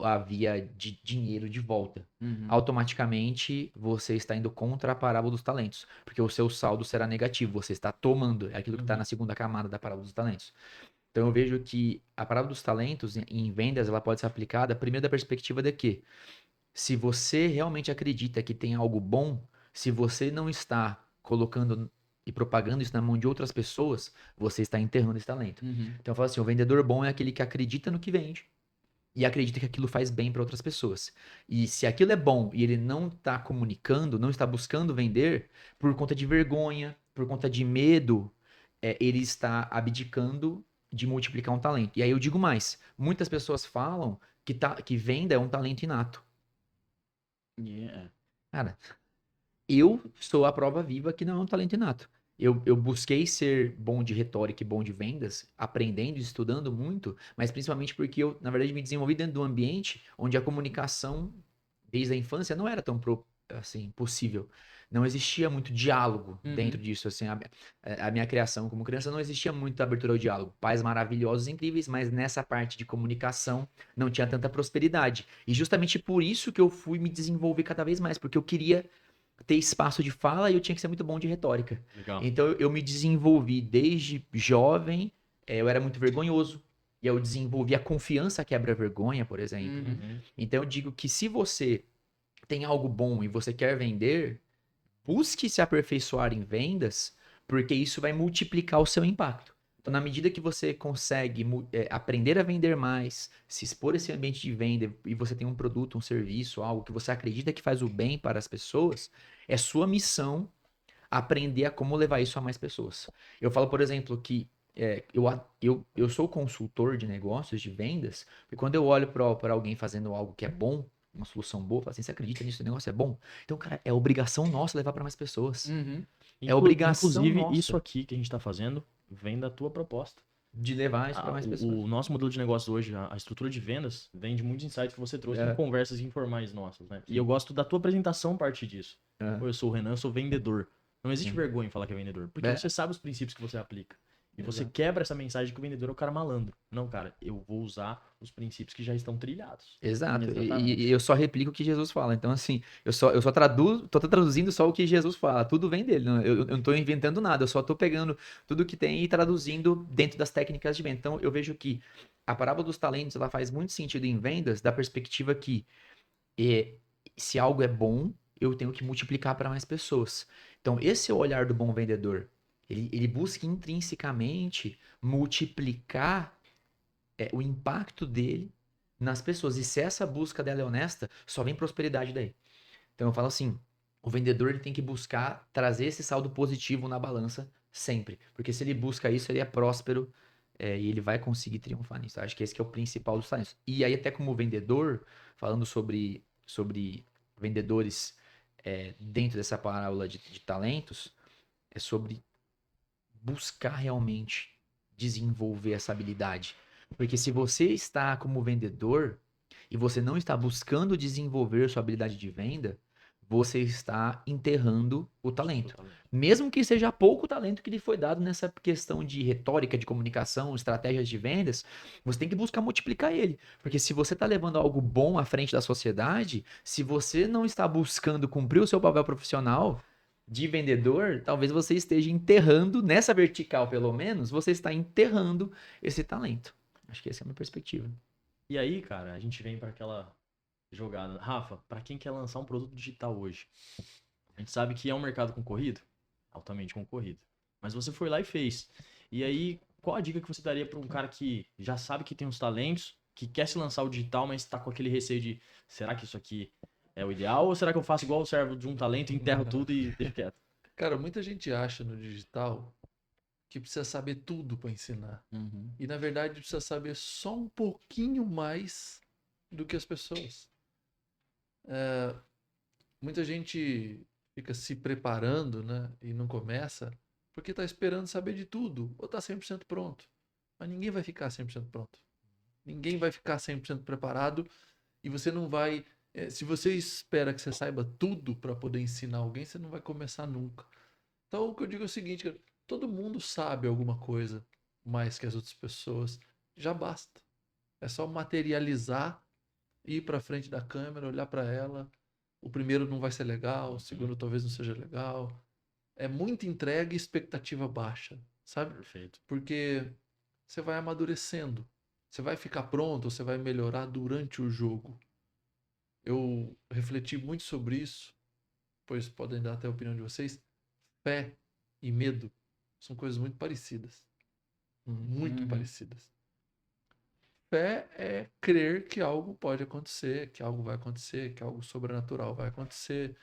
a via de dinheiro de volta. Automaticamente você está indo contra a parábola dos talentos, porque o seu saldo será negativo, você está tomando, é aquilo que está na segunda camada da parábola dos talentos. Então eu vejo que a parábola dos talentos em vendas ela pode ser aplicada primeiro da perspectiva de que se você realmente acredita que tem algo bom, se você não está colocando e propagando isso na mão de outras pessoas, você está enterrando esse talento. Então eu falo assim, o vendedor bom é aquele que acredita no que vende e acredita que aquilo faz bem para outras pessoas. E se aquilo é bom e ele não está comunicando, não está buscando vender, por conta de vergonha, por conta de medo, ele está abdicando de multiplicar um talento. E aí eu digo mais, muitas pessoas falam que venda é um talento inato. Cara, eu sou a prova viva que não é um talento inato. Eu busquei ser bom de retórica e bom de vendas, aprendendo e estudando muito, mas principalmente porque eu, na verdade, me desenvolvi dentro de um ambiente onde a comunicação, desde a infância, não era tão assim, possível. Não existia muito diálogo dentro disso. Assim, a minha criação como criança não existia muito abertura ao diálogo. Pais maravilhosos, incríveis, mas nessa parte de comunicação não tinha tanta prosperidade. E justamente por isso que eu fui me desenvolver cada vez mais, porque eu queria ter espaço de fala e eu tinha que ser muito bom de retórica. Legal. Então eu me desenvolvi desde jovem, eu era muito vergonhoso. E eu desenvolvi a confiança quebra a vergonha, por exemplo. Então eu digo que se você tem algo bom e você quer vender, busque se aperfeiçoar em vendas, porque isso vai multiplicar o seu impacto. Então, na medida que você consegue aprender a vender mais, se expor a esse ambiente de venda e você tem um produto, um serviço, algo que você acredita que faz o bem para as pessoas, é sua missão aprender a como levar isso a mais pessoas. Eu falo, por exemplo, que eu sou consultor de negócios, de vendas, e quando eu olho para alguém fazendo algo que é bom, uma solução boa, falo assim, você acredita nisso, o negócio é bom? Então, cara, é obrigação nossa levar para mais pessoas. É obrigação Inclusive, nossa. isso aqui que a gente tá fazendo vem da tua proposta. de levar isso para mais pessoas. O nosso modelo de negócio hoje, a estrutura de vendas, vem de muitos insights que você trouxe É. em conversas informais nossas, né? E eu gosto da tua apresentação a partir disso. É. Pô, eu sou o Renan, eu sou vendedor. Não existe Sim. vergonha em falar que é vendedor, porque É. você sabe os princípios que você aplica. E você Exato. quebra essa mensagem que o vendedor é o cara malandro. Não, cara, eu vou usar os princípios que já estão trilhados. Exato. Exatamente. E eu só replico o que Jesus fala. Então, assim, eu só traduzo, tô traduzindo só o que Jesus fala. Tudo vem dele. Eu não tô inventando nada. Eu só tô pegando tudo que tem e traduzindo dentro das técnicas de venda. Então, eu vejo que a parábola dos talentos, ela faz muito sentido em vendas, da perspectiva que se algo é bom, eu tenho que multiplicar para mais pessoas. Então, esse é o olhar do bom vendedor. Ele busca intrinsecamente multiplicar o impacto dele nas pessoas. E se essa busca dela é honesta, só vem prosperidade daí. Então eu falo assim, o vendedor ele tem que buscar trazer esse saldo positivo na balança sempre. Porque se ele busca isso, ele é próspero e ele vai conseguir triunfar nisso. Eu acho que esse que é o principal dos talentos. E aí até como vendedor, falando sobre vendedores dentro dessa parábola de talentos, é sobre buscar realmente desenvolver essa habilidade. Porque se você está como vendedor e você não está buscando desenvolver sua habilidade de venda, você está enterrando o talento. Mesmo que seja pouco talento que lhe foi dado nessa questão de retórica, de comunicação, estratégias de vendas, você tem que buscar multiplicar ele. Porque se você está levando algo bom à frente da sociedade, se você não está buscando cumprir o seu papel profissional de vendedor, talvez você esteja enterrando, nessa vertical pelo menos, você está enterrando esse talento. Acho que essa é a minha perspectiva. E aí, cara, a gente vem para aquela jogada. Rafa, para quem quer lançar um produto digital hoje, a gente sabe que é um mercado concorrido, altamente concorrido. Mas você foi lá e fez. E aí, qual a dica que você daria para um cara que já sabe que tem os talentos, que quer se lançar o digital, mas está com aquele receio de será que isso aqui é o ideal? Ou será que eu faço igual o servo de um talento, enterro tudo e deixo quieto? Cara, muita gente acha no digital que precisa saber tudo para ensinar. Uhum. E na verdade precisa saber só um pouquinho mais do que as pessoas. Muita gente fica se preparando, né? E não começa porque está esperando saber de tudo ou está 100% pronto. Mas ninguém vai ficar 100% pronto. Ninguém vai ficar 100% preparado e você não vai. Se você espera que você saiba tudo para poder ensinar alguém, você não vai começar nunca. Então, o que eu digo é o seguinte, cara, todo mundo sabe alguma coisa mais que as outras pessoas. Já basta. É só materializar, ir para frente da câmera, olhar para ela. O primeiro não vai ser legal, o segundo talvez não seja legal. É muita entrega e expectativa baixa, sabe? Perfeito. Porque você vai amadurecendo. Você vai ficar pronto, você vai melhorar durante o jogo. Eu refleti muito sobre isso, pois podem dar até a opinião de vocês. Fé e medo são coisas muito parecidas. Muito Uhum. parecidas. Fé é crer que algo pode acontecer, que algo vai acontecer, que algo sobrenatural vai acontecer.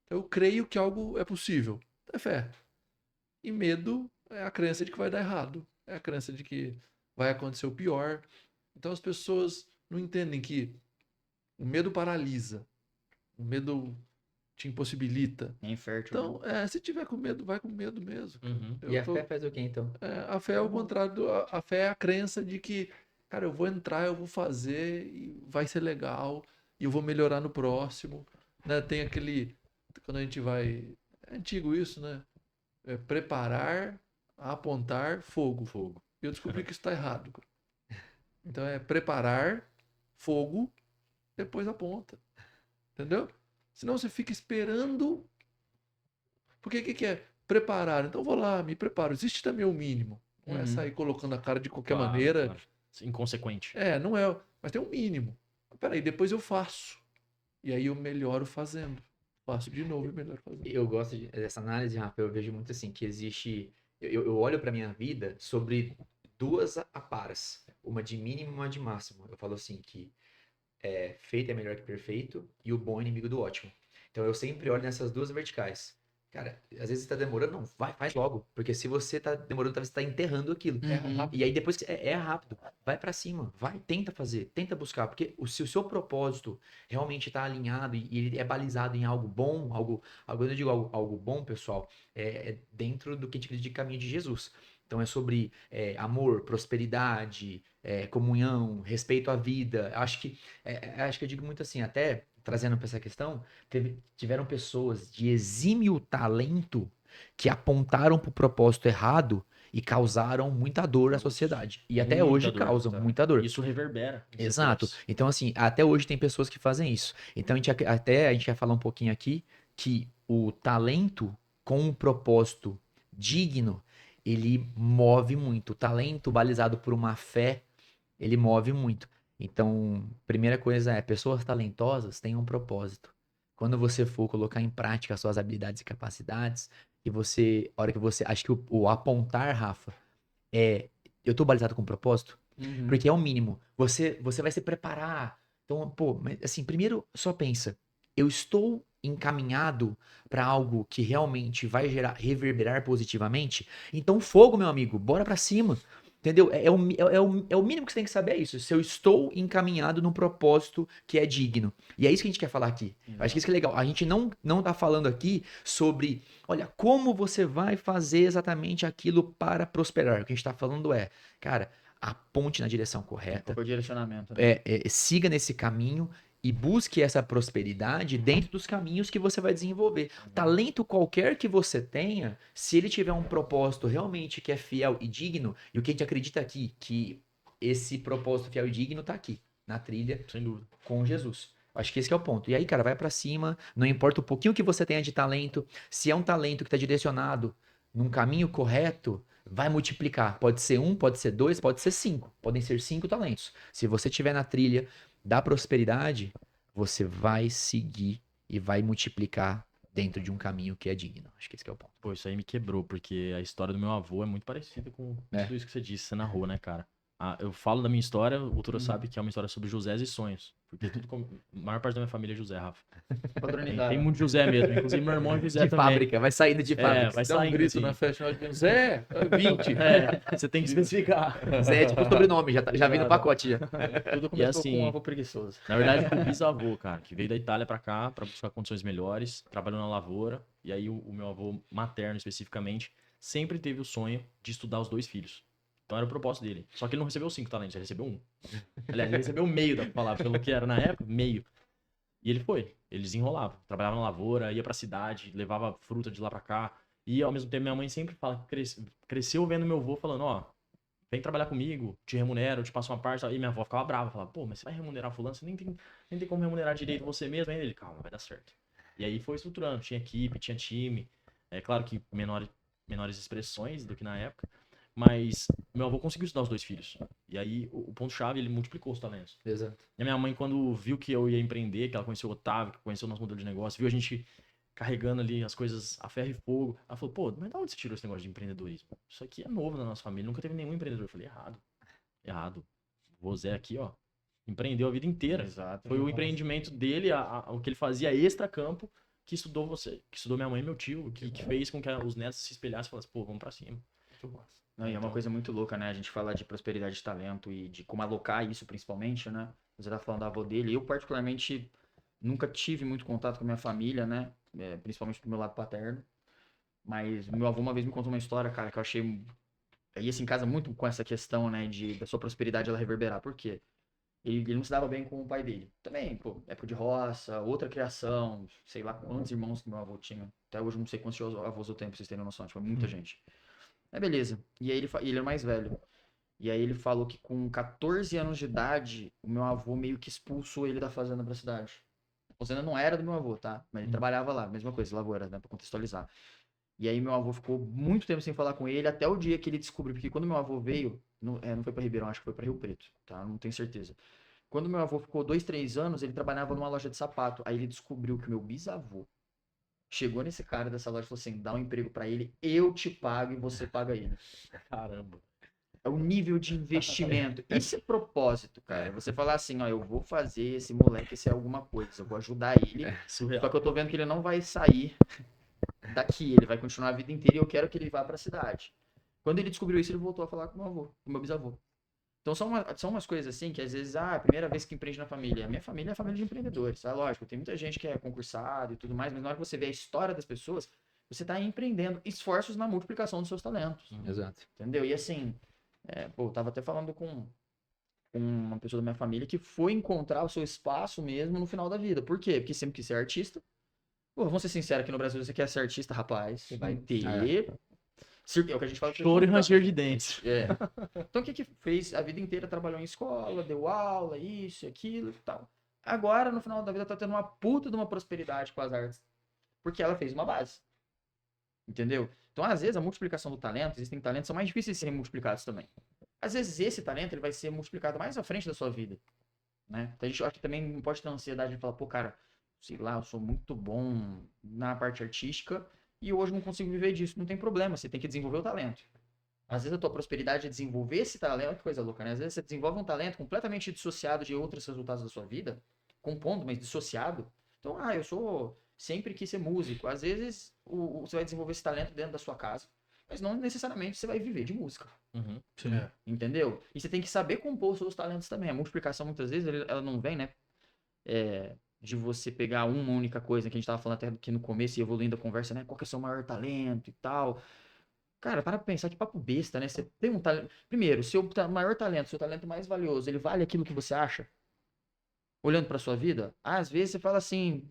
Então, eu creio que algo é possível. É fé. E medo é a crença de que vai dar errado. É a crença de que vai acontecer o pior. Então as pessoas não entendem que o medo paralisa. O medo te impossibilita. É infértil. Né? Então, se tiver com medo, vai com medo mesmo. Cara. Uhum. E a fé faz o quê, então? A fé é o contrário. A fé é a crença de que, cara, eu vou entrar, eu vou fazer e vai ser legal e eu vou melhorar no próximo. Né? Tem aquele... Quando a gente vai... É antigo isso, né? Preparar, apontar, fogo. Fogo. Eu descobri que isso está errado. Cara. Então é preparar, fogo, depois aponta. Entendeu? Senão você fica esperando. Porque o que é? Preparar. Então eu vou lá, me preparo. Existe também o mínimo. Não é sair colocando a cara de qualquer Claro, maneira. claro. Inconsequente. Não é. Mas tem um mínimo. Peraí, depois eu faço. E aí eu melhoro fazendo. Faço de novo e melhoro fazendo. Eu gosto dessa análise, Rafa. Eu vejo muito assim que existe. Eu olho para minha vida sobre duas aparas, uma de mínimo e uma de máximo. Eu falo assim que feito é melhor que perfeito e o bom é inimigo do ótimo. Então eu sempre olho nessas duas verticais. Cara, às vezes tá demorando, não, faz logo. Porque se você tá demorando, talvez você tá enterrando aquilo. Uhum. rápido. E aí depois que é rápido, vai pra cima, vai, tenta fazer, tenta buscar, porque se o seu propósito realmente tá alinhado e ele é balizado em algo bom, quando eu digo algo bom, pessoal, é dentro do que a gente acredita de caminho de Jesus. Então é sobre amor, prosperidade, comunhão, respeito à vida. Acho que eu digo muito assim, até trazendo para essa questão, tiveram pessoas de exímio talento que apontaram para o propósito errado e causaram muita dor à sociedade. E até Muita hoje dor, causam muita dor. Isso reverbera. Exato. Então, assim, até hoje tem pessoas que fazem isso. Então, a gente quer falar um pouquinho aqui que o talento com um propósito digno, ele move muito. O talento balizado por uma fé, ele move muito. Então, primeira coisa pessoas talentosas têm um propósito. Quando você for colocar em prática as suas habilidades e capacidades, a hora que você, acho que o apontar, Rafa, eu tô balizado com um propósito? Porque é o mínimo. Você vai se preparar. Então, pô, mas assim, primeiro só pensa, eu estou encaminhado para algo que realmente vai reverberar positivamente? Então, fogo, meu amigo, bora para cima. Entendeu? É o mínimo que você tem que saber, é isso. Se eu estou encaminhado num propósito que é digno. E é isso que a gente quer falar aqui. Acho que isso que é legal. A gente não tá falando aqui sobre, olha, como você vai fazer exatamente aquilo para prosperar. O que a gente tá falando cara, aponte na direção correta, Foi o direcionamento, né? siga nesse caminho e busque essa prosperidade dentro dos caminhos que você vai desenvolver. Talento qualquer que você tenha, se ele tiver um propósito realmente que é fiel e digno, e o que a gente acredita aqui, que esse propósito fiel e digno tá aqui, na trilha, Sem dúvida. com Jesus. Acho que esse que é o ponto. E aí, cara, vai pra cima, não importa o pouquinho que você tenha de talento, se é um talento que tá direcionado num caminho correto, vai multiplicar. Pode ser 1, pode ser 2, pode ser 5. Podem ser 5 talentos. Se você estiver na trilha da prosperidade, você vai seguir e vai multiplicar dentro de um caminho que é digno. Acho que esse que é o ponto. Pô, isso aí me quebrou, porque a história do meu avô é muito parecida com tudo isso que você disse, você narrou, né, cara? Eu falo da minha história, o Tura sabe que é uma história sobre Josés e sonhos. Porque a maior parte da minha família é José, Rafa. Tem muito José mesmo, inclusive meu irmão é José De também. fábrica, vai saindo de fábrica. Vai Dá um saindo grito assim. na festa de Zé, 20. Você tem que especificar. Zé é tipo o sobrenome, já vem no pacote já. Tudo começou assim, com um avô preguiçoso. Na verdade, foi o bisavô, cara, que veio da Itália pra cá pra buscar condições melhores, trabalhou na lavoura, e aí o meu avô materno, especificamente, sempre teve o sonho de estudar os 2 filhos. Então era o propósito dele. Só que ele não recebeu 5 talentos, ele recebeu 1. Aliás, ele recebeu meio da palavra, pelo que era na época, meio. E ele foi, ele desenrolava, trabalhava na lavoura, ia pra cidade, levava fruta de lá pra cá. E ao mesmo tempo minha mãe sempre fala que cresceu vendo meu avô falando, ó, vem trabalhar comigo, te remunero, te passo uma parte. E minha avó ficava brava, falava, pô, mas você vai remunerar fulano, você nem tem como remunerar direito você mesmo. Aí ele, calma, vai dar certo. E aí foi estruturando, tinha equipe, tinha time. É claro que menores expressões do que na época. Mas meu avô conseguiu estudar os 2 filhos. E aí o ponto-chave, ele multiplicou os talentos. Exato. E a minha mãe, quando viu que eu ia empreender, que ela conheceu o Otávio, que conheceu o nosso modelo de negócio, viu a gente carregando ali as coisas a ferro e fogo, ela falou, pô, mas de onde você tirou esse negócio de empreendedorismo? Isso aqui é novo na nossa família, nunca teve nenhum empreendedor. Eu falei, errado. O Zé aqui, ó, empreendeu a vida inteira. Exato. Foi o empreendimento dele, o que ele fazia extra-campo, que estudou minha mãe e meu tio, que fez com que os netos se espelhassem e falassem, pô, vamos pra cima. Muito massa. Não, e é uma coisa muito louca, né? A gente fala de prosperidade de talento e de como alocar isso, principalmente, né? Você tá falando da avó dele. Eu, particularmente, nunca tive muito contato com a minha família, né? Principalmente do meu lado paterno. Mas meu avô uma vez me contou uma história, cara, que eu achei... Aí, assim, casa muito com essa questão, né? Da sua prosperidade ela reverberar. Por quê? Ele não se dava bem com o pai dele. Também, pô, época de roça, outra criação, sei lá quantos irmãos que meu avô tinha. Até hoje eu não sei quantos avós eu tenho, pra vocês terem noção. Tipo, muita gente. Aí beleza. E aí ele é mais velho. E aí ele falou que com 14 anos de idade, o meu avô meio que expulsou ele da fazenda pra cidade. A fazenda não era do meu avô, tá? Mas ele trabalhava lá, mesma coisa, lavoura, né? Pra contextualizar. E aí meu avô ficou muito tempo sem falar com ele, até o dia que ele descobriu, porque quando meu avô veio, não foi pra Ribeirão, acho que foi pra Rio Preto, tá? Não tenho certeza. Quando meu avô ficou 2, 3 anos, ele trabalhava numa loja de sapato. Aí ele descobriu que o meu bisavô chegou nesse cara dessa loja e falou assim, dá um emprego pra ele, eu te pago e você paga ele. Caramba. É o nível de investimento. Isso é propósito, cara. Você falar assim, ó, eu vou fazer esse moleque ser alguma coisa, eu vou ajudar ele. Surreal. Só que eu tô vendo que ele não vai sair daqui, ele vai continuar a vida inteira e eu quero que ele vá pra cidade. Quando ele descobriu isso, ele voltou a falar com meu avô, com meu bisavô. Então são umas coisas assim que às vezes, a primeira vez que empreende na família. A minha família é família de empreendedores, tá? Lógico, tem muita gente que é concursado e tudo mais, mas na hora que você vê a história das pessoas, você tá empreendendo esforços na multiplicação dos seus talentos. Exato. Entendeu? E assim, eu tava até falando com uma pessoa da minha família que foi encontrar o seu espaço mesmo no final da vida. Por quê? Porque sempre quis ser artista. Pô, vamos ser sinceros, aqui no Brasil você quer ser artista, rapaz, você vai ter... É o que a gente fala. Choro e ranger de dentes. Então o que fez? A vida inteira trabalhou em escola, deu aula, isso, aquilo e tal. Agora, no final da vida, tá tendo uma puta de uma prosperidade com as artes. Porque ela fez uma base. Entendeu? Então, às vezes, a multiplicação do talento, existem talentos que são mais difíceis de serem multiplicados também. Às vezes, esse talento ele vai ser multiplicado mais à frente da sua vida. Né? Então, a gente acha que também não pode ter ansiedade de falar, pô, cara, sei lá, eu sou muito bom na parte artística e hoje não consigo viver disso. Não tem problema, você tem que desenvolver o talento. Às vezes a tua prosperidade é desenvolver esse talento, olha que coisa louca, né? Às vezes você desenvolve um talento completamente dissociado de outros resultados da sua vida, compondo, mas dissociado. Então, eu sempre quis ser músico. Às vezes você vai desenvolver esse talento dentro da sua casa, mas não necessariamente você vai viver de música. Sim. Entendeu? E você tem que saber compor os seus talentos também. A multiplicação, muitas vezes, ela não vem, né? De você pegar uma única coisa, que a gente tava falando até aqui no começo e evoluindo a conversa, né? Qual que é o seu maior talento e tal. Cara, para pensar que papo besta, né? Você tem um talento... Primeiro, seu maior talento, seu talento mais valioso, ele vale aquilo que você acha? Olhando pra sua vida? Às vezes você fala assim,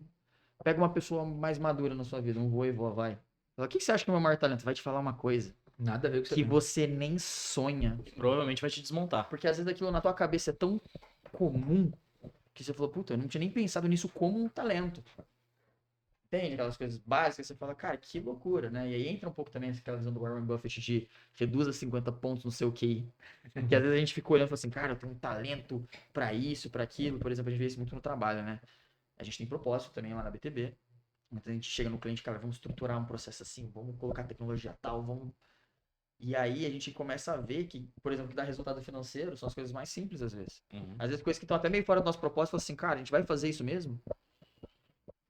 pega uma pessoa mais madura na sua vida, um vô e vó, vai. Fala, o que você acha que é o meu maior talento? Vai te falar uma coisa Nada a ver com que você nem sonha. Provavelmente vai te desmontar. Porque às vezes aquilo na tua cabeça é tão comum que você falou, puta, eu não tinha nem pensado nisso como um talento. Entende? Aquelas coisas básicas, você fala, cara, que loucura, né? E aí entra um pouco também aquela visão do Warren Buffett de reduz a 50 pontos no seu QI. Porque às vezes a gente fica olhando e fala assim, cara, eu tenho um talento pra isso, pra aquilo. Por exemplo, a gente vê isso muito no trabalho, né? A gente tem propósito também lá na BTB. Então a gente chega no cliente, cara, vamos estruturar um processo assim, vamos colocar tecnologia tal, vamos... E aí a gente começa a ver que, por exemplo, que dá resultado financeiro são as coisas mais simples às vezes. Às vezes coisas que estão até meio fora do nosso propósito, fala assim, cara, a gente vai fazer isso mesmo?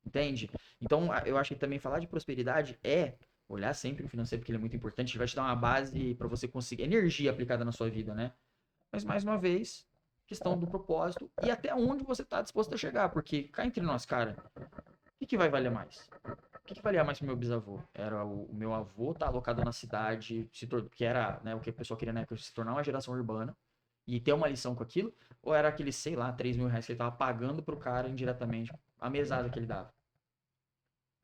Entende? Então, eu acho que também falar de prosperidade é olhar sempre o financeiro, porque ele é muito importante, ele vai te dar uma base para você conseguir energia aplicada na sua vida, né? Mas, mais uma vez, questão do propósito e até onde você está disposto a chegar, porque cá entre nós, cara, o que vai valer mais? O que valia mais pro meu bisavô? Era o meu avô tá alocado na cidade, que era, né, o que a pessoa queria na época, se tornar uma geração urbana e ter uma lição com aquilo, ou era aquele, sei lá, 3 mil reais que ele tava pagando pro cara indiretamente, a mesada que ele dava.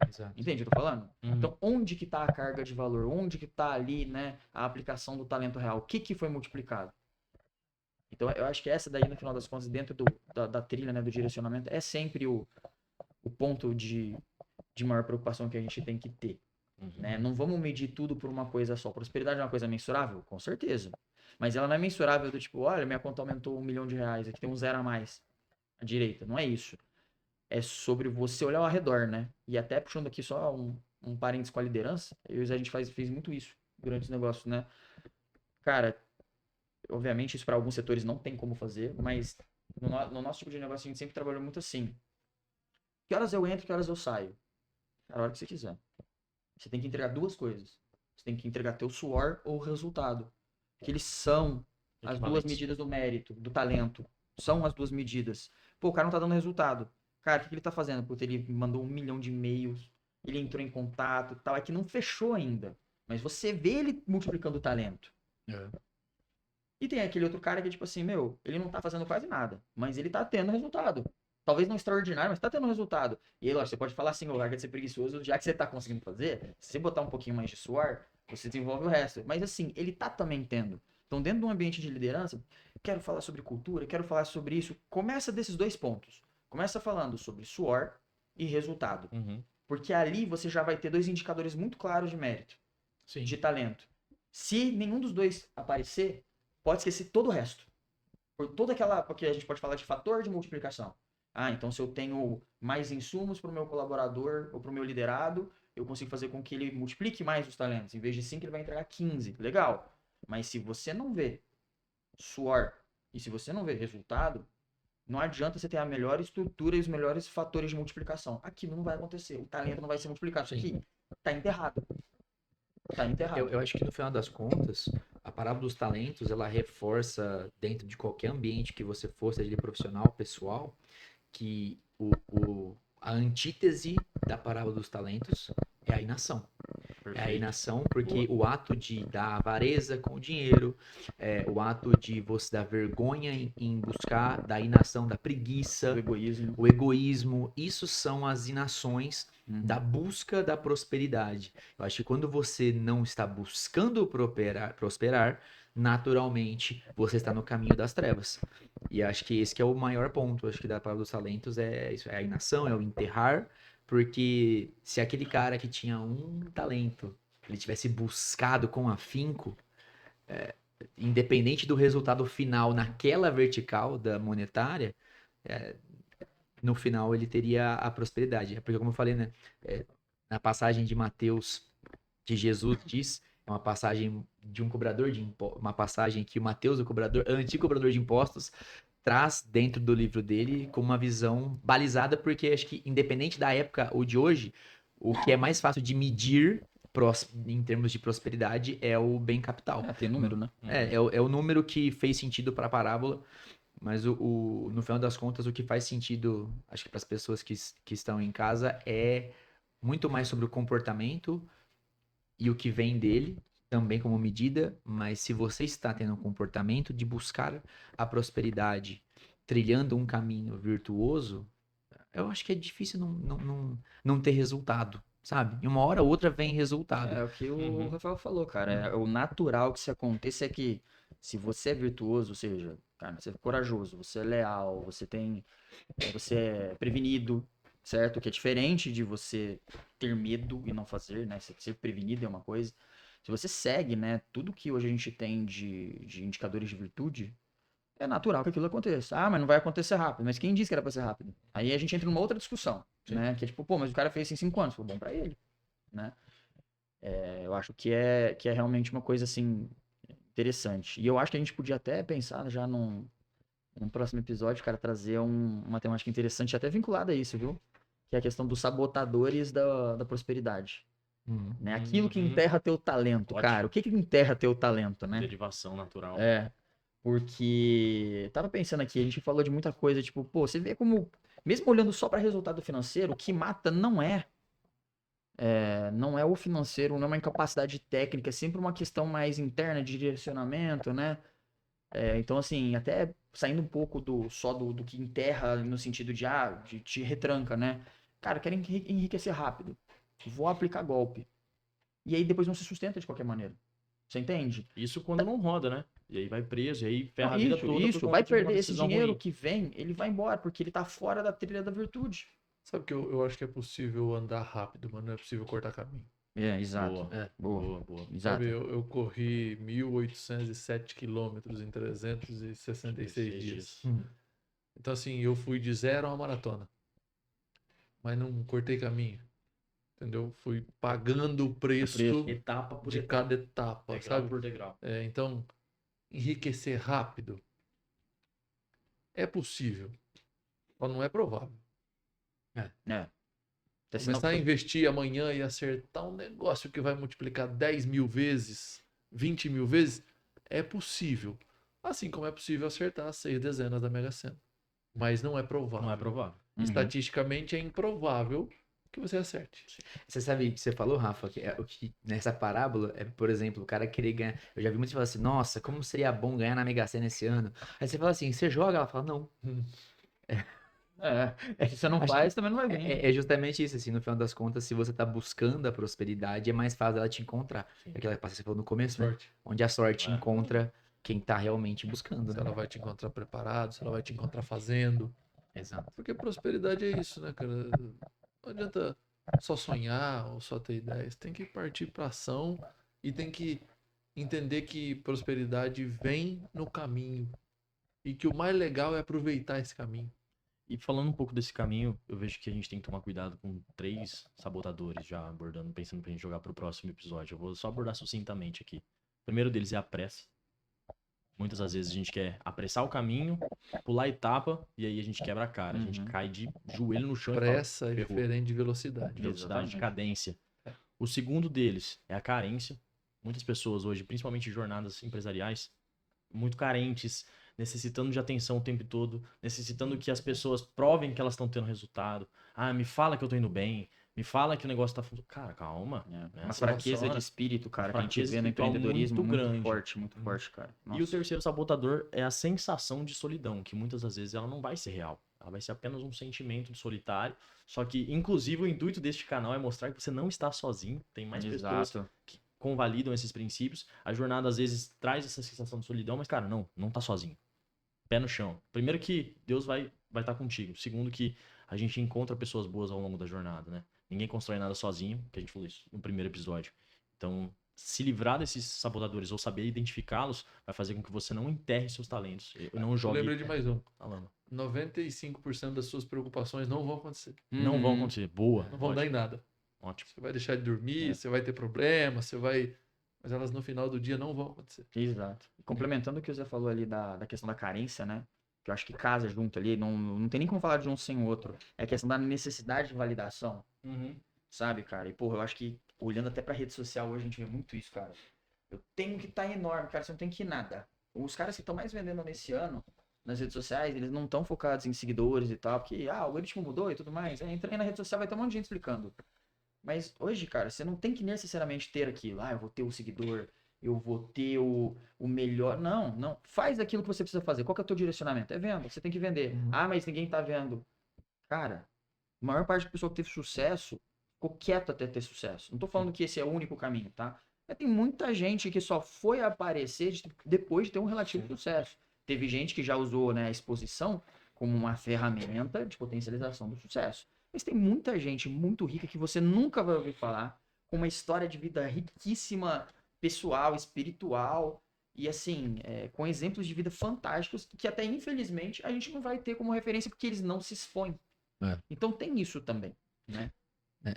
Exato. Entende o que eu tô falando? Então, onde que tá a carga de valor? Onde que tá ali, né, a aplicação do talento real? O que foi multiplicado? Então, eu acho que essa daí, no final das contas, dentro da trilha, né, do direcionamento, é sempre o ponto de maior preocupação que a gente tem que ter. Né? Não vamos medir tudo por uma coisa só. Prosperidade é uma coisa mensurável? Com certeza. Mas ela não é mensurável do tipo, olha, minha conta aumentou R$1 milhão, aqui tem um zero a mais à direita. Não é isso. É sobre você olhar ao redor, né? E até puxando aqui só um parênteses com a liderança, a gente fez muito isso durante os negócios, né? Cara, obviamente isso para alguns setores não tem como fazer, mas no nosso tipo de negócio a gente sempre trabalhou muito assim. Que horas eu entro, que horas eu saio? A hora que você quiser. Você tem que entregar duas coisas. Você tem que entregar teu suor ou resultado. Que eles são as duas medidas do mérito, do talento. São as duas medidas. Pô, o cara não tá dando resultado. Cara, o que ele tá fazendo? Porque ele mandou 1 milhão de e-mails, ele entrou em contato e tal. É que não fechou ainda. Mas você vê ele multiplicando o talento. E tem aquele outro cara que, tipo assim, ele não tá fazendo quase nada. Mas ele tá tendo resultado. Talvez não extraordinário, mas tá tendo resultado. E aí, lógico, você pode falar assim, larga de ser preguiçoso, já que você tá conseguindo fazer, se você botar um pouquinho mais de suor, você desenvolve o resto. Mas assim, ele tá também tendo. Então, dentro de um ambiente de liderança, quero falar sobre cultura, quero falar sobre isso. Começa desses dois pontos. Começa falando sobre suor e resultado. Porque ali você já vai ter dois indicadores muito claros de mérito, de talento. Se nenhum dos dois aparecer, pode esquecer todo o resto. Por toda aquela... Porque a gente pode falar de fator de multiplicação. Então se eu tenho mais insumos para o meu colaborador ou para o meu liderado, eu consigo fazer com que ele multiplique mais os talentos. Em vez de 5, ele vai entregar 15. Legal. Mas se você não vê suor e se você não vê resultado, não adianta você ter a melhor estrutura e os melhores fatores de multiplicação. Aquilo não vai acontecer. O talento não vai ser multiplicado. Isso aqui tá enterrado. Tá enterrado. Eu acho que no final das contas, a parábola dos talentos, ela reforça dentro de qualquer ambiente que você for, seja ele profissional, pessoal, que a antítese da parábola dos talentos é a inação. É a inação, porque o ato de dar avareza com o dinheiro, o ato de você dar vergonha em buscar, da inação, da preguiça, o egoísmo, isso são as inações da busca da prosperidade. Eu acho que quando você não está buscando prosperar, naturalmente você está no caminho das trevas. E acho que esse que é o maior ponto, acho que da palavra dos talentos é isso, é a inação, é o enterrar, porque se aquele cara que tinha um talento, ele tivesse buscado com afinco, independente do resultado final naquela vertical da monetária, é, no final ele teria a prosperidade. É porque, como eu falei, né? Na passagem de Mateus, que Jesus diz, é uma passagem de um cobrador de impostos, uma passagem que o Mateus, antigo cobrador de impostos, traz dentro do livro dele com uma visão balizada, porque acho que independente da época ou de hoje, o que é mais fácil de medir em termos de prosperidade é o bem capital. Tem número, né? É o número que fez sentido para a parábola, mas no final das contas o que faz sentido, acho que para as pessoas que estão em casa, é muito mais sobre o comportamento e o que vem dele, também como medida, mas se você está tendo um comportamento de buscar a prosperidade, trilhando um caminho virtuoso, eu acho que é difícil não ter resultado, sabe? E uma hora ou outra vem resultado. É o que o Rafael falou, cara. O natural que se aconteça é que se você é virtuoso, ou seja, cara, você é corajoso, você é leal, você é prevenido, certo? Que é diferente de você ter medo e não fazer, né? Ser prevenido é uma coisa. Se você segue, né, tudo que hoje a gente tem de indicadores de virtude, é natural que aquilo aconteça. Ah, mas não vai acontecer rápido. Mas quem disse que era pra ser rápido? Aí a gente entra numa outra discussão, né? Que é tipo, pô, mas o cara fez isso em 5 anos. Foi bom pra ele, né? Eu acho que é realmente uma coisa, assim, interessante. E eu acho que a gente podia até pensar já num próximo episódio, cara, trazer uma temática interessante, até vinculada a isso, viu? Que é a questão dos sabotadores da prosperidade. Né? Aquilo que enterra teu talento, Ótimo. cara. O que enterra teu talento, né? Derivação natural. Porque tava pensando aqui, a gente falou de muita coisa, tipo, pô, você vê como, mesmo olhando só para resultado financeiro, o que mata não é o financeiro, não é uma incapacidade técnica, é sempre uma questão mais interna de direcionamento, né? Então, assim, até saindo um pouco do que enterra no sentido de te retranca, né? Cara, quero enriquecer rápido. Vou aplicar golpe. E aí depois não se sustenta de qualquer maneira. Você entende? Isso quando não roda, né? E aí vai preso, e aí ferra a vida toda. Isso, por vai conta de uma perder esse decisão dinheiro ruim. que vem, ele vai embora, porque ele tá fora da trilha da virtude. Sabe que eu acho que é possível andar rápido, mas não é possível cortar caminho. Exato. Boa. Exato. Sabe, eu corri 1.807 quilômetros em 366 dias. Então, assim, eu fui de 0 a uma maratona. Mas não cortei caminho. Entendeu? Fui pagando o preço Etapa por de etapa. cada etapa, Degrau sabe? por degrau. Então, enriquecer rápido é possível, mas não é provável. Até sinal Começar a que- investir amanhã e acertar um negócio que vai multiplicar 10 mil vezes, 20 mil vezes, é possível. Assim como é possível acertar 6 dezenas da Mega Sena. Mas não é provável. Não é provável. Estatisticamente é improvável que você acerte. Você sabe o que você falou, Rafa? Que o que nessa parábola é, por exemplo, o cara querer ganhar. Eu já vi muitos falar assim, nossa, como seria bom ganhar na Mega Sena esse ano. Aí você fala assim, você joga? Ela fala, não. Se você não Acho faz, que também não vai vir. É justamente isso, assim, no final das contas, se você tá buscando a prosperidade, é mais fácil ela te encontrar. É aquela que você falou no começo, né? Sorte. Onde a sorte encontra quem tá realmente buscando, Se né? ela vai te encontrar preparado, se ela vai te encontrar fazendo. Exato. Porque prosperidade é isso, né, cara? Não adianta só sonhar ou só ter ideias. Tem que partir para ação e tem que entender que prosperidade vem no caminho. E que o mais legal é aproveitar esse caminho. E falando um pouco desse caminho, eu vejo que a gente tem que tomar cuidado com 3 sabotadores já abordando, pensando pra gente jogar pro próximo episódio. Eu vou só abordar sucintamente aqui. O primeiro deles é a pressa. Muitas das vezes a gente quer apressar o caminho, pular etapa, e aí a gente quebra a cara. A gente cai de joelho no chão Pressa e é fala, ferrou. diferente de velocidade. De velocidade, de Exatamente. cadência. O segundo deles é a carência. Muitas pessoas hoje, principalmente em jornadas empresariais, muito carentes, necessitando de atenção o tempo todo, necessitando que as pessoas provem que elas estão tendo resultado. Ah, me fala que eu tô indo bem, Me fala que o negócio tá funcionando. Cara, calma. Uma Assim fraqueza funciona. de espírito, cara, que a gente fraqueza vê no espiritual empreendedorismo muito grande. muito forte, cara. E o Nossa. terceiro sabotador é a sensação de solidão, que muitas das vezes ela não vai ser real. Ela vai ser apenas um sentimento de solitário. Só que, inclusive, o intuito deste canal é mostrar que você não está sozinho. Tem mais pessoas Exato. que convalidam esses princípios. A jornada, às vezes, traz essa sensação de solidão, mas, cara, não tá sozinho. Pé no chão. Primeiro que Deus vai estar contigo. Segundo que a gente encontra pessoas boas ao longo da jornada, né? Ninguém constrói nada sozinho, que a gente falou isso no primeiro episódio. Então, se livrar desses sabotadores ou saber identificá-los vai fazer com que você não enterre seus talentos. Não Eu jogue lembrei de mais um. na lama. 95% das suas preocupações não vão acontecer. Não vão acontecer. Boa. Não vão dar em nada. Ótimo. Você vai deixar de dormir, você vai ter problema, você vai... Mas elas no final do dia não vão acontecer. Exato. E complementando o que você falou ali da questão da carência, né? Que eu acho que casa junto ali, não tem nem como falar de um sem o outro. É a questão da necessidade de validação, sabe, cara? E, porra, eu acho que, olhando até pra rede social hoje, a gente vê muito isso, cara. Eu tenho que estar enorme, cara, você não tem que ir nada. Os caras que estão mais vendendo nesse ano, nas redes sociais, eles não estão focados em seguidores e tal, porque, o algoritmo mudou e tudo mais. Entra aí na rede social, vai ter um monte de gente explicando. Mas hoje, cara, você não tem que necessariamente ter aquilo. Eu vou ter o seguidor, eu vou ter o melhor. Não. Faz aquilo que você precisa fazer. Qual que é o teu direcionamento? É venda. Você tem que vender. Mas ninguém tá vendo. Cara, a maior parte da pessoa que teve sucesso ficou quieto até ter sucesso. Não tô falando que esse é o único caminho, tá? Mas tem muita gente que só foi aparecer depois de ter um relativo sucesso. Teve gente que já usou, né, a exposição como uma ferramenta de potencialização do sucesso. Mas tem muita gente muito rica que você nunca vai ouvir falar, com uma história de vida riquíssima, pessoal, espiritual, e assim, com exemplos de vida fantásticos, que até infelizmente a gente não vai ter como referência porque eles não se expõem. Então tem isso também, né?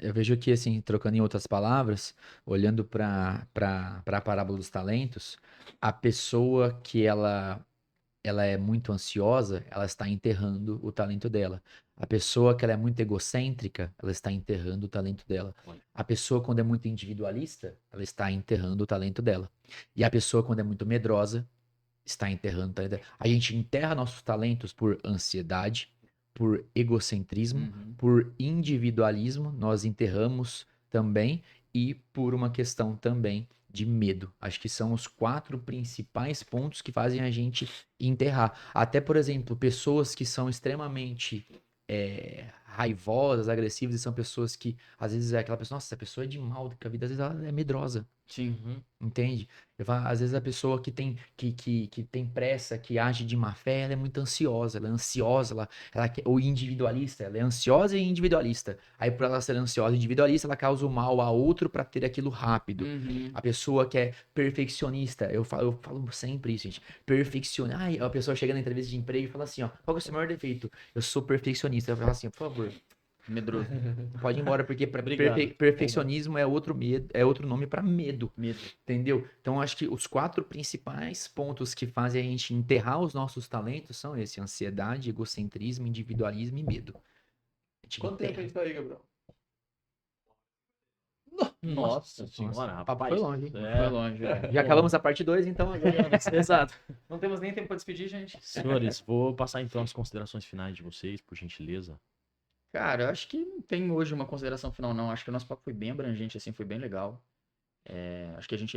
Eu vejo que, assim, trocando em outras palavras, olhando para a parábola dos talentos, a pessoa que ela é muito ansiosa, ela está enterrando o talento dela. A pessoa que ela é muito egocêntrica, ela está enterrando o talento dela. A pessoa quando é muito individualista, ela está enterrando o talento dela. E a pessoa quando é muito medrosa, está enterrando o talento dela. A gente enterra nossos talentos por ansiedade, por egocentrismo, por individualismo, nós enterramos também, e por uma questão também de medo. Acho que são os 4 principais pontos que fazem a gente enterrar. Até, por exemplo, pessoas que são extremamente raivosas, agressivas, e são pessoas que, às vezes, é aquela pessoa, nossa, essa pessoa é de mal, que a vida, às vezes, ela é medrosa. Sim. Entende? Às vezes a pessoa que tem pressa, que age de má fé, ela é muito ansiosa, ou individualista, ela é ansiosa e individualista. Aí por ela ser ansiosa e individualista, ela causa o mal a outro para ter aquilo rápido. A pessoa que é perfeccionista, eu falo sempre isso, gente. Perfeccionista. A pessoa chega na entrevista de emprego e fala assim, ó, qual que é o seu maior defeito? Eu sou perfeccionista. Eu falo assim, por favor, Medroso. pode ir embora, porque Obrigado. perfeccionismo é outro medo, é outro nome para medo. Entendeu? Então, acho que os 4 principais pontos que fazem a gente enterrar os nossos talentos são esse: ansiedade, egocentrismo, individualismo e medo. Quanto tempo a gente tá aí, Gabriel? Nossa senhora, o papo rapaz. foi longe, hein? Foi longe, Já acabamos a parte 2, então agora... Exato. Não temos nem tempo para despedir, gente. Senhores, vou passar então as considerações finais de vocês, por gentileza. Cara, eu acho que não tem hoje uma consideração final, não. Acho que o nosso papo foi bem abrangente, assim, foi bem legal. Acho que a gente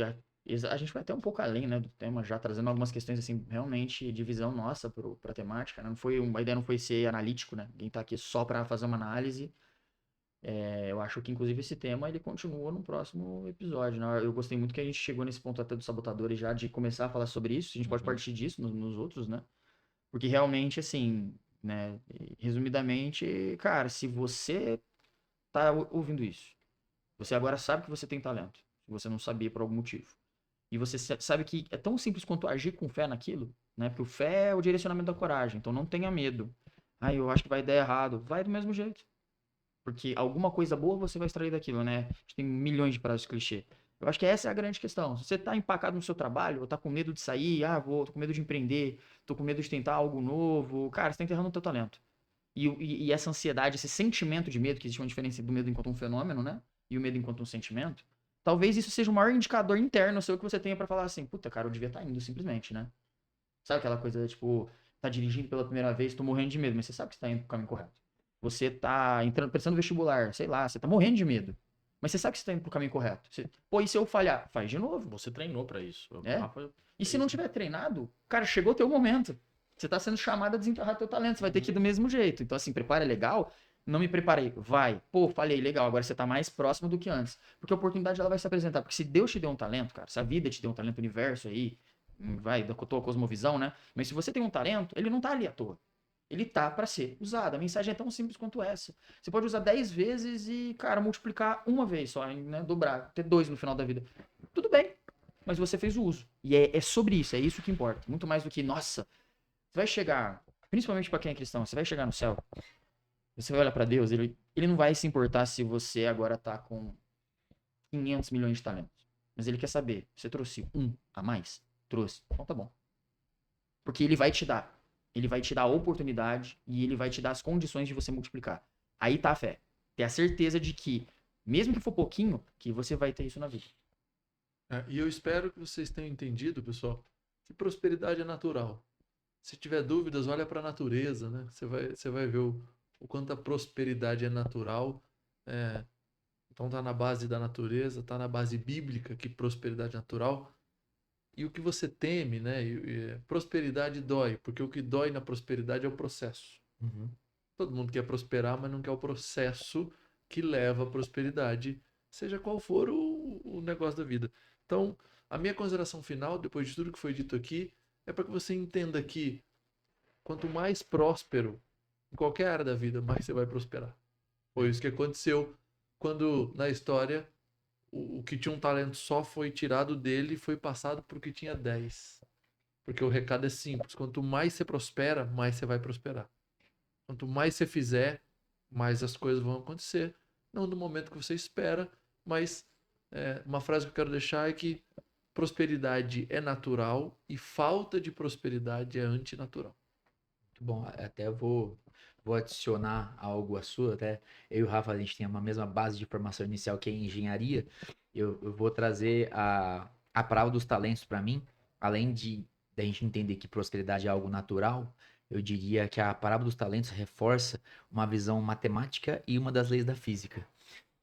vai até um pouco além, né, do tema, já trazendo algumas questões, assim, realmente de visão nossa pra temática, né? A ideia não foi ser analítico, né? Ninguém tá aqui só pra fazer uma análise. Eu acho que, inclusive, esse tema, ele continua no próximo episódio, né? Eu gostei muito que a gente chegou nesse ponto até dos sabotadores já, de começar a falar sobre isso. A gente pode partir disso nos outros, né? Porque realmente, assim, né, resumidamente, cara, se você tá ouvindo isso, você agora sabe que você tem talento, se você não sabia por algum motivo, e você sabe que é tão simples quanto agir com fé naquilo, né, porque o fé é o direcionamento da coragem, então não tenha medo. Eu acho que vai dar errado, vai do mesmo jeito, porque alguma coisa boa você vai extrair daquilo, né, a gente tem milhões de frases clichê. Eu acho que essa é a grande questão. Se você tá empacado no seu trabalho, ou tá com medo de sair, tô com medo de empreender, tô com medo de tentar algo novo, cara, você tá enterrando o teu talento. E essa ansiedade, esse sentimento de medo, que existe uma diferença do medo enquanto um fenômeno, né? E o medo enquanto um sentimento. Talvez isso seja o maior indicador interno seu que você tenha pra falar assim, puta, cara, eu devia estar indo simplesmente, né? Sabe aquela coisa, tipo, tá dirigindo pela primeira vez, tô morrendo de medo, mas você sabe que você tá indo pro caminho correto. Você tá entrando, prestando vestibular, sei lá, você tá morrendo de medo. Mas você sabe que você tá indo pro caminho correto. Pô, e se eu falhar? Faz de novo. Você treinou pra isso. O É. Rafa E se fez, não né? tiver treinado, cara, chegou o teu momento. Você tá sendo chamado a desenterrar teu talento, você vai ter que ir do mesmo jeito. Então, assim, prepara legal. Não me preparei. Vai. Pô, falei, legal. Agora você tá mais próximo do que antes. Porque a oportunidade ela vai se apresentar. Porque se Deus te deu um talento, cara, se a vida te deu um talento, o universo aí, vai, da tua cosmovisão, né? Mas se você tem um talento, ele não tá ali à toa. Ele tá pra ser usado. A mensagem é tão simples quanto essa. Você pode usar 10 vezes e, cara, multiplicar uma vez só, né? Dobrar, ter 2 no final da vida. Tudo bem. Mas você fez o uso. E é sobre isso, é isso que importa. Muito mais do que, nossa, você vai chegar, principalmente pra quem é cristão, você vai chegar no céu, você vai olhar pra Deus, ele não vai se importar se você agora tá com 500 milhões de talentos. Mas ele quer saber, você trouxe um a mais? Trouxe. Então tá bom. Porque ele vai te dar. Ele vai te dar a oportunidade e ele vai te dar as condições de você multiplicar. Aí tá a fé. Ter a certeza de que, mesmo que for pouquinho, que você vai ter isso na vida. E eu espero que vocês tenham entendido, pessoal, que prosperidade é natural. Se tiver dúvidas, olha para a natureza, né? Você vai ver o quanto a prosperidade é natural. Então tá na base da natureza, tá na base bíblica que prosperidade é natural. E o que você teme, né? Prosperidade dói, porque o que dói na prosperidade é o processo. Todo mundo quer prosperar, mas não quer o processo que leva à prosperidade, seja qual for o negócio da vida. Então, a minha consideração final, depois de tudo que foi dito aqui, é para que você entenda que quanto mais próspero em qualquer área da vida, mais você vai prosperar. Foi isso que aconteceu quando, na história, o que tinha um talento só foi tirado dele e foi passado para o que tinha 10. Porque o recado é simples: quanto mais você prospera, mais você vai prosperar. Quanto mais você fizer, mais as coisas vão acontecer. Não no momento que você espera, mas uma frase que eu quero deixar é que prosperidade é natural e falta de prosperidade é antinatural. Muito bom. Até vou adicionar algo à sua. Até eu e o Rafa, a gente tem uma mesma base de formação inicial que é engenharia. Eu vou trazer a parábola dos talentos para mim. Além de a gente entender que prosperidade é algo natural, eu diria que a parábola dos talentos reforça uma visão matemática e uma das leis da física.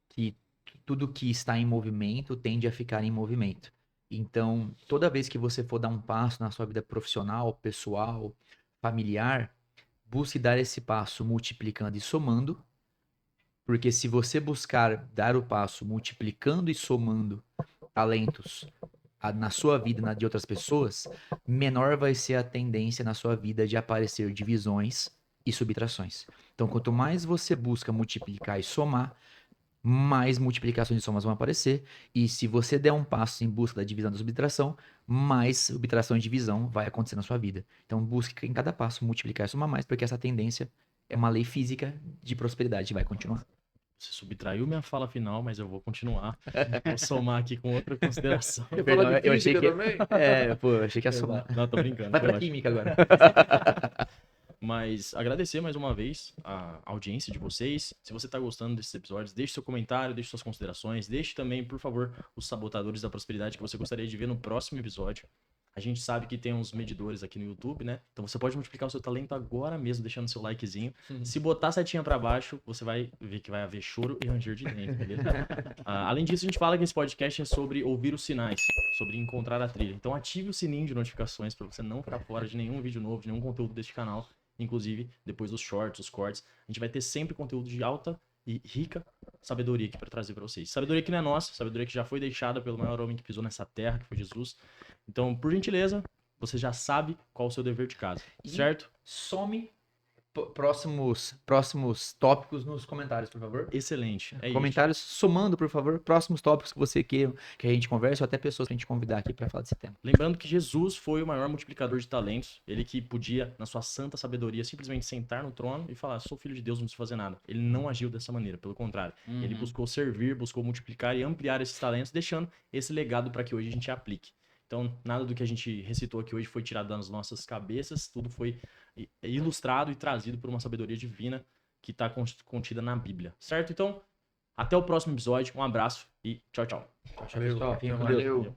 Que tudo que está em movimento tende a ficar em movimento. Então, toda vez que você for dar um passo na sua vida profissional, pessoal, familiar, busque dar esse passo multiplicando e somando, porque se você buscar dar o passo multiplicando e somando talentos na sua vida e na de outras pessoas, menor vai ser a tendência na sua vida de aparecer divisões e subtrações. Então, quanto mais você busca multiplicar e somar, mais multiplicações de somas vão aparecer. E se você der um passo em busca da divisão e da subtração, mais subtração e divisão vai acontecer na sua vida. Então busque em cada passo multiplicar e somar mais, porque essa tendência é uma lei física de prosperidade e vai continuar. Você subtraiu minha fala final, mas eu vou continuar. Vou somar aqui com outra consideração. Quer Perdão, falar de eu achei física que- também? eu achei que ia somar. Não, tô brincando. Vai pra relaxa. química agora. Mas agradecer mais uma vez a audiência de vocês. Se você está gostando desses episódios, deixe seu comentário, deixe suas considerações. Deixe também, por favor, os sabotadores da prosperidade que você gostaria de ver no próximo episódio. A gente sabe que tem uns medidores aqui no YouTube, né? Então você pode multiplicar o seu talento agora mesmo, deixando seu likezinho. Se botar a setinha para baixo, você vai ver que vai haver choro e ranger de dentro, beleza? Além disso, a gente fala que esse podcast é sobre ouvir os sinais, sobre encontrar a trilha. Então ative o sininho de notificações para você não ficar fora de nenhum vídeo novo, de nenhum conteúdo deste canal. Inclusive, depois dos shorts, os cortes, a gente vai ter sempre conteúdo de alta e rica sabedoria aqui para trazer para vocês. Sabedoria que não é nossa, sabedoria que já foi deixada pelo maior homem que pisou nessa terra, que foi Jesus. Então, por gentileza, você já sabe qual é o seu dever de casa, certo? Some próximos tópicos nos comentários, por favor. Excelente. É Comentários somando, por favor, próximos tópicos que você queira que a gente converse ou até pessoas pra gente convidar aqui pra falar desse tema. Lembrando que Jesus foi o maior multiplicador de talentos. Ele que podia, na sua santa sabedoria, simplesmente sentar no trono e falar: sou filho de Deus, não preciso fazer nada. Ele não agiu dessa maneira, pelo contrário. Ele buscou servir, buscou multiplicar e ampliar esses talentos, deixando esse legado para que hoje a gente aplique. Então, nada do que a gente recitou aqui hoje foi tirado das nossas cabeças, tudo foi ilustrado e trazido por uma sabedoria divina que está contida na Bíblia, certo? Então, até o próximo episódio, um abraço e tchau, tchau. Valeu. Pessoal, fiquem com Valeu. Deus.